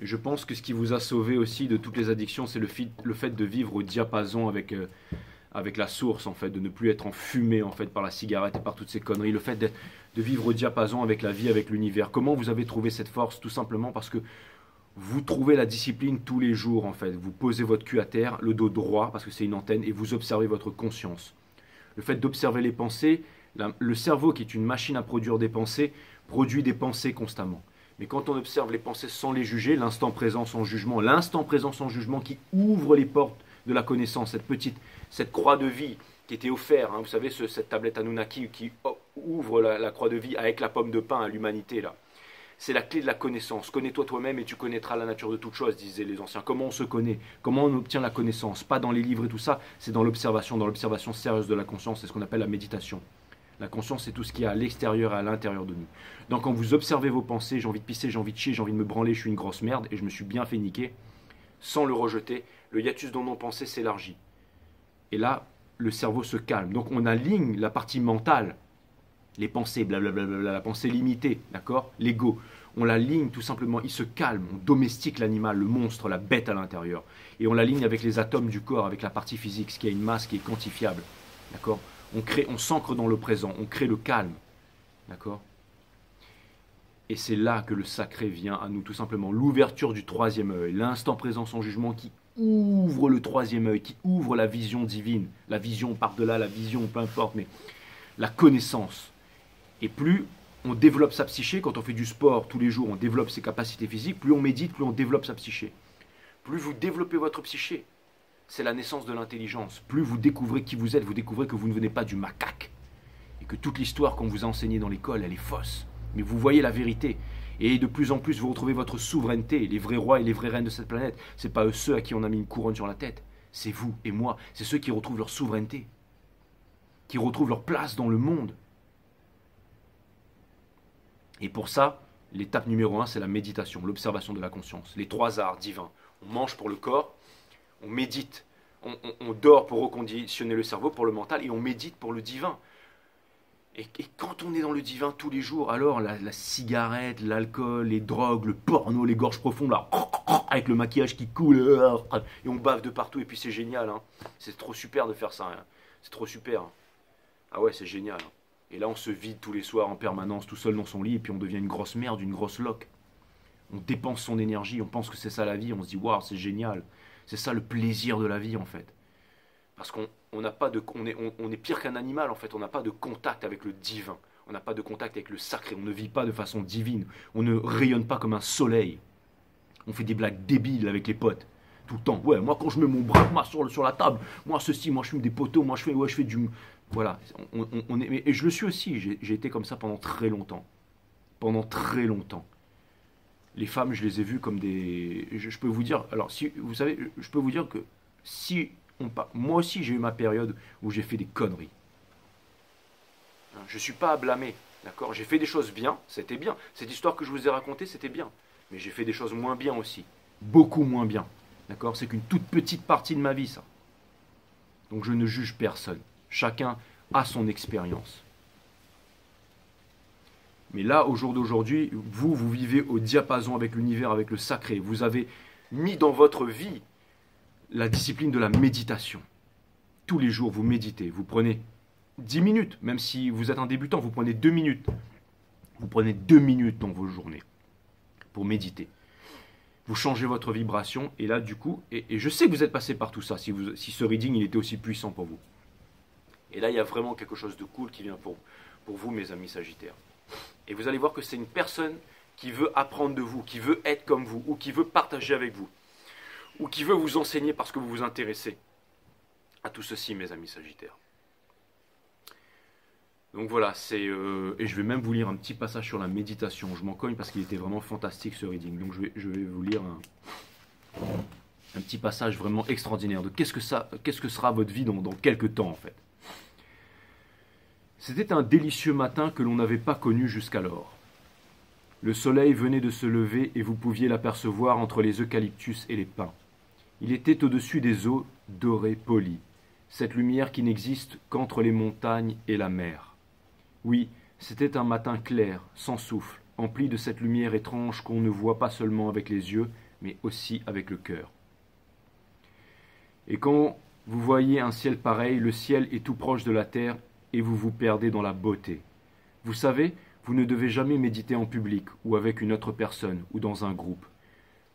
A: Et je pense que ce qui vous a sauvé aussi de toutes les addictions, c'est le fait de vivre au diapason avec la source, en fait, de ne plus être enfumé en fait, par la cigarette et par toutes ces conneries. Le fait de vivre au diapason avec la vie, avec l'univers. Comment vous avez trouvé cette force? Tout simplement parce que vous trouvez la discipline tous les jours, en fait. Vous posez votre cul à terre, le dos droit, parce que c'est une antenne, et vous observez votre conscience. Le fait d'observer les pensées, le cerveau, qui est une machine à produire des pensées, produit des pensées constamment. Mais quand on observe les pensées sans les juger, l'instant présent sans jugement qui ouvre les portes de la connaissance, cette croix de vie qui était offerte, hein, vous savez, cette tablette Anunnaki qui ouvre la croix de vie avec la pomme de pain à l'humanité, là. C'est la clé de la connaissance. Connais-toi toi-même et tu connaîtras la nature de toute chose, disaient les anciens. Comment on se connaît? Comment on obtient la connaissance? Pas dans les livres et tout ça, c'est dans l'observation sérieuse de la conscience, c'est ce qu'on appelle la méditation. La conscience, c'est tout ce qui est à l'extérieur et à l'intérieur de nous. Donc quand vous observez vos pensées, j'ai envie de pisser, j'ai envie de chier, j'ai envie de me branler, je suis une grosse merde, et je me suis bien fait niquer, sans le rejeter, le hiatus dans nos pensées s'élargit. Et là, le cerveau se calme. Donc on aligne la partie mentale, les pensées, blablabla, la pensée limitée, d'accord, l'ego. On l'aligne tout simplement, il se calme, on domestique l'animal, le monstre, la bête à l'intérieur. Et on l'aligne avec les atomes du corps, avec la partie physique, ce qui a une masse qui est quantifiable, d'accord. On s'ancre dans le présent, on crée le calme, d'accord. Et c'est là que le sacré vient à nous, tout simplement. L'ouverture du troisième œil, l'instant présent sans jugement qui ouvre le troisième œil, qui ouvre la vision divine, la vision par-delà, la vision, peu importe, mais la connaissance. Et plus on développe sa psyché, quand on fait du sport tous les jours, on développe ses capacités physiques, plus on médite, plus on développe sa psyché. Plus vous développez votre psyché, c'est la naissance de l'intelligence. Plus vous découvrez qui vous êtes, vous découvrez que vous ne venez pas du macaque. Et que toute l'histoire qu'on vous a enseignée dans l'école, elle est fausse. Mais vous voyez la vérité. Et de plus en plus, vous retrouvez votre souveraineté. Les vrais rois et les vraies reines de cette planète, ce n'est pas eux ceux à qui on a mis une couronne sur la tête. C'est vous et moi. C'est ceux qui retrouvent leur souveraineté. Qui retrouvent leur place dans le monde. Et pour ça, l'étape numéro 1, c'est la méditation, l'observation de la conscience. Les 3 arts divins. On mange pour le corps, on médite, on dort pour reconditionner le cerveau, pour le mental, et on médite pour le divin. Et quand on est dans le divin tous les jours, alors la cigarette, l'alcool, les drogues, le porno, les gorges profondes, là, avec le maquillage qui coule, et on bave de partout, et puis c'est génial. Hein. C'est trop super de faire ça. Hein. C'est trop super. Hein. Ah ouais, c'est génial. Hein. Et là, on se vide tous les soirs en permanence, tout seul dans son lit, et puis on devient une grosse merde, une grosse loque. On dépense son énergie, on pense que c'est ça la vie, on se dit, waouh, c'est génial. C'est ça le plaisir de la vie, en fait. Parce qu'on n'a pas de, on est pire qu'un animal, en fait. On n'a pas de contact avec le divin. On n'a pas de contact avec le sacré. On ne vit pas de façon divine. On ne rayonne pas comme un soleil. On fait des blagues débiles avec les potes. Tout le temps. Ouais, moi, quand je mets mon bras sur la table, moi, ceci, moi, je fume des poteaux, moi, je fais du... Voilà. Et je le suis aussi. J'ai été comme ça pendant très longtemps. Pendant très longtemps. Les femmes, je les ai vues comme des... Je peux vous dire... Alors, si vous savez, je peux vous dire que si... Moi aussi, j'ai eu ma période où j'ai fait des conneries. Je ne suis pas à blâmer, d'accord. J'ai fait des choses bien, c'était bien. Cette histoire que je vous ai racontée, c'était bien. Mais j'ai fait des choses moins bien aussi. Beaucoup moins bien, d'accord. C'est qu'une toute petite partie de ma vie, ça. Donc je ne juge personne. Chacun a son expérience. Mais là, au jour d'aujourd'hui, vous vivez au diapason avec l'univers, avec le sacré. Vous avez mis dans votre vie la discipline de la méditation. Tous les jours, vous méditez. Vous prenez 10 minutes, même si vous êtes un débutant, vous prenez 2 minutes. Vous prenez 2 minutes dans vos journées pour méditer. vous changez votre vibration, et là du coup, et je sais que vous êtes passé par tout ça, si ce reading il était aussi puissant pour vous. Et là il y a vraiment quelque chose de cool qui vient pour vous mes amis Sagittaires. Et vous allez voir que c'est une personne qui veut apprendre de vous, qui veut être comme vous, ou qui veut partager avec vous, ou qui veut vous enseigner parce que vous vous intéressez à tout ceci mes amis Sagittaires. Donc voilà, et je vais même vous lire un petit passage sur la méditation. Je m'en cogne parce qu'il était vraiment fantastique ce reading. Donc je vais vous lire un petit passage vraiment extraordinaire de qu'est-ce que sera votre vie dans quelques temps en fait. C'était un délicieux matin que l'on n'avait pas connu jusqu'alors. Le soleil venait de se lever et vous pouviez l'apercevoir entre les eucalyptus et les pins. Il était au-dessus des eaux dorées polies, cette lumière qui n'existe qu'entre les montagnes et la mer. Oui, c'était un matin clair, sans souffle, empli de cette lumière étrange qu'on ne voit pas seulement avec les yeux, mais aussi avec le cœur. Et quand vous voyez un ciel pareil, le ciel est tout proche de la terre et vous vous perdez dans la beauté. Vous savez, vous ne devez jamais méditer en public ou avec une autre personne ou dans un groupe.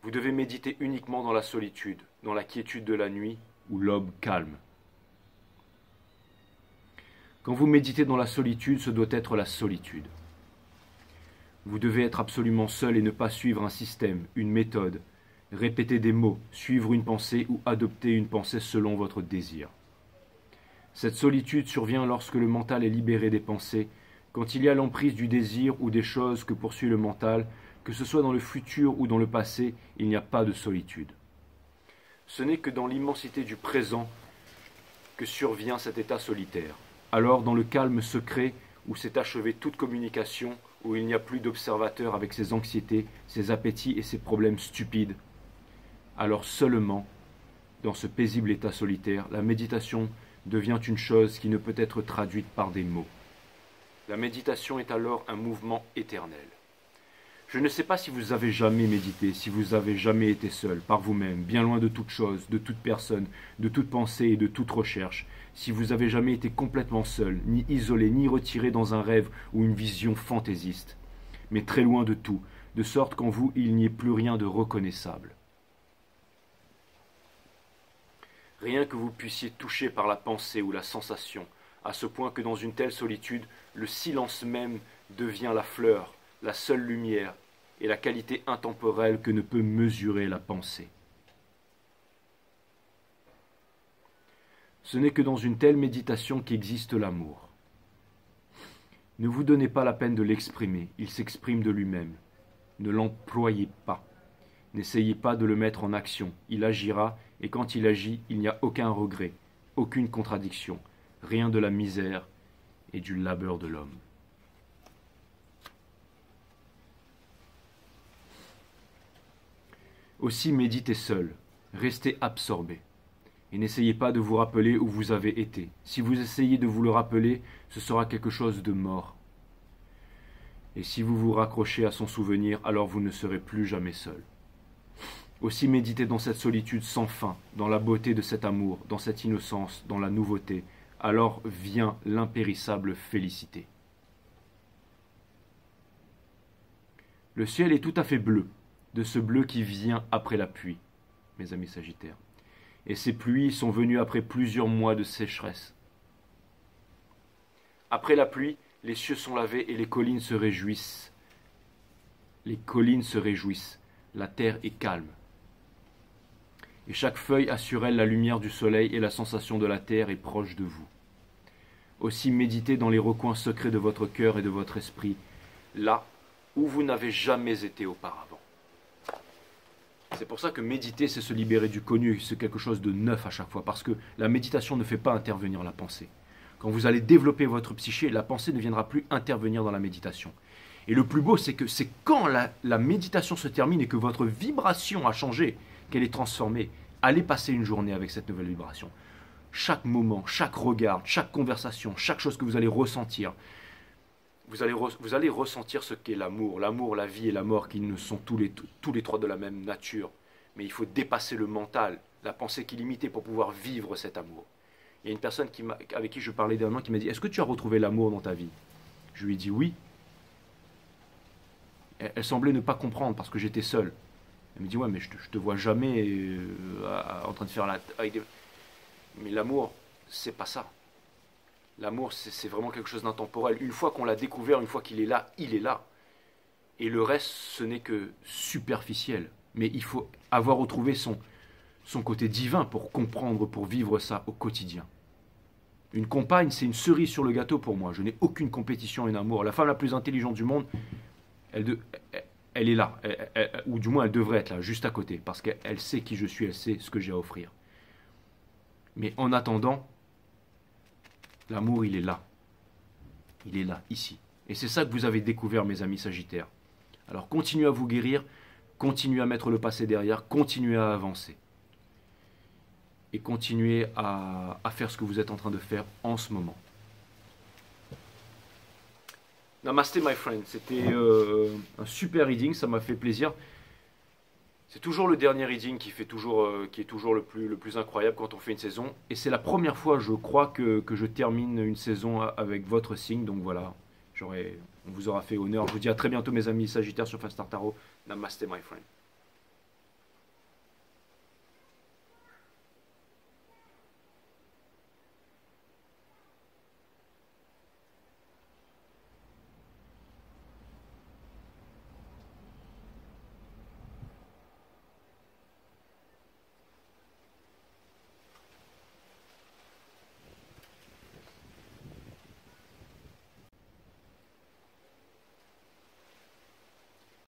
A: Vous devez méditer uniquement dans la solitude, dans la quiétude de la nuit ou l'aube calme. Quand vous méditez dans la solitude, ce doit être la solitude. Vous devez être absolument seul et ne pas suivre un système, une méthode, répéter des mots, suivre une pensée ou adopter une pensée selon votre désir. Cette solitude survient lorsque le mental est libéré des pensées, quand il y a l'emprise du désir ou des choses que poursuit le mental, que ce soit dans le futur ou dans le passé, il n'y a pas de solitude. Ce n'est que dans l'immensité du présent que survient cet état solitaire. Alors, dans le calme secret où s'est achevée toute communication, où il n'y a plus d'observateur avec ses anxiétés, ses appétits et ses problèmes stupides, alors seulement, dans ce paisible état solitaire, la méditation devient une chose qui ne peut être traduite par des mots. La méditation est alors un mouvement éternel. Je ne sais pas si vous avez jamais médité, si vous avez jamais été seul, par vous-même, bien loin de toute chose, de toute personne, de toute pensée et de toute recherche, si vous avez jamais été complètement seul, ni isolé, ni retiré dans un rêve ou une vision fantaisiste, mais très loin de tout, de sorte qu'en vous il n'y ait plus rien de reconnaissable. Rien que vous puissiez toucher par la pensée ou la sensation, à ce point que dans une telle solitude, le silence même devient la fleur, la seule lumière et la qualité intemporelle que ne peut mesurer la pensée. Ce n'est que dans une telle méditation qu'existe l'amour. Ne vous donnez pas la peine de l'exprimer, il s'exprime de lui-même. Ne l'employez pas. N'essayez pas de le mettre en action, il agira, et quand il agit, il n'y a aucun regret, aucune contradiction, rien de la misère et du labeur de l'homme. Aussi méditez seul, restez absorbé, et n'essayez pas de vous rappeler où vous avez été. Si vous essayez de vous le rappeler, ce sera quelque chose de mort. Et si vous vous raccrochez à son souvenir, alors vous ne serez plus jamais seul. Aussi méditez dans cette solitude sans fin, dans la beauté de cet amour, dans cette innocence, dans la nouveauté, alors vient l'impérissable félicité. Le ciel est tout à fait bleu, de ce bleu qui vient après la pluie, mes amis Sagittaires. Et ces pluies sont venues après plusieurs mois de sécheresse. Après la pluie, les cieux sont lavés et les collines se réjouissent. Les collines se réjouissent, la terre est calme. Et chaque feuille a sur elle la lumière du soleil et la sensation de la terre est proche de vous. Aussi méditez dans les recoins secrets de votre cœur et de votre esprit, là où vous n'avez jamais été auparavant. C'est pour ça que méditer, c'est se libérer du connu, c'est quelque chose de neuf à chaque fois, parce que la méditation ne fait pas intervenir la pensée. Quand vous allez développer votre psyché, la pensée ne viendra plus intervenir dans la méditation. Et le plus beau, c'est que c'est quand la méditation se termine et que votre vibration a changé, qu'elle est transformée. Allez passer une journée avec cette nouvelle vibration. Chaque moment, chaque regard, chaque conversation, chaque chose que vous allez ressentir, vous allez ressentir ce qu'est l'amour. L'amour, la vie et la mort qui ne sont tous les trois de la même nature. Mais il faut dépasser le mental, la pensée qui est limitée pour pouvoir vivre cet amour. Il y a une personne avec qui je parlais dernièrement qui m'a dit « Est-ce que tu as retrouvé l'amour dans ta vie ?» Je lui ai dit « Oui ». Elle semblait ne pas comprendre parce que j'étais seul. Elle me dit, ouais, mais je te vois jamais en train de faire la... Mais l'amour, c'est pas ça. L'amour, c'est vraiment quelque chose d'intemporel. Une fois qu'on l'a découvert, une fois qu'il est là, il est là. Et le reste, ce n'est que superficiel. Mais il faut avoir retrouvé son côté divin pour comprendre, pour vivre ça au quotidien. Une compagne, c'est une cerise sur le gâteau pour moi. Je n'ai aucune compétition en amour. La femme la plus intelligente du monde, elle est là. Ou du moins, elle devrait être là, juste à côté. Parce qu'elle sait qui je suis, elle sait ce que j'ai à offrir. Mais en attendant, l'amour, il est là. Il est là, ici. Et c'est ça que vous avez découvert, mes amis Sagittaires. Alors continuez à vous guérir, continuez à mettre le passé derrière, continuez à avancer. Et continuez à faire ce que vous êtes en train de faire en ce moment. Namasté, my friend. C'était un super reading, ça m'a fait plaisir. C'est toujours le dernier reading qui est toujours le plus incroyable quand on fait une saison. Et c'est la première fois, je crois, que je termine une saison avec votre signe. Donc voilà, on vous aura fait honneur. Je vous dis à très bientôt, mes amis Sagittaires sur Fast Start Tarot. Namasté, my friend.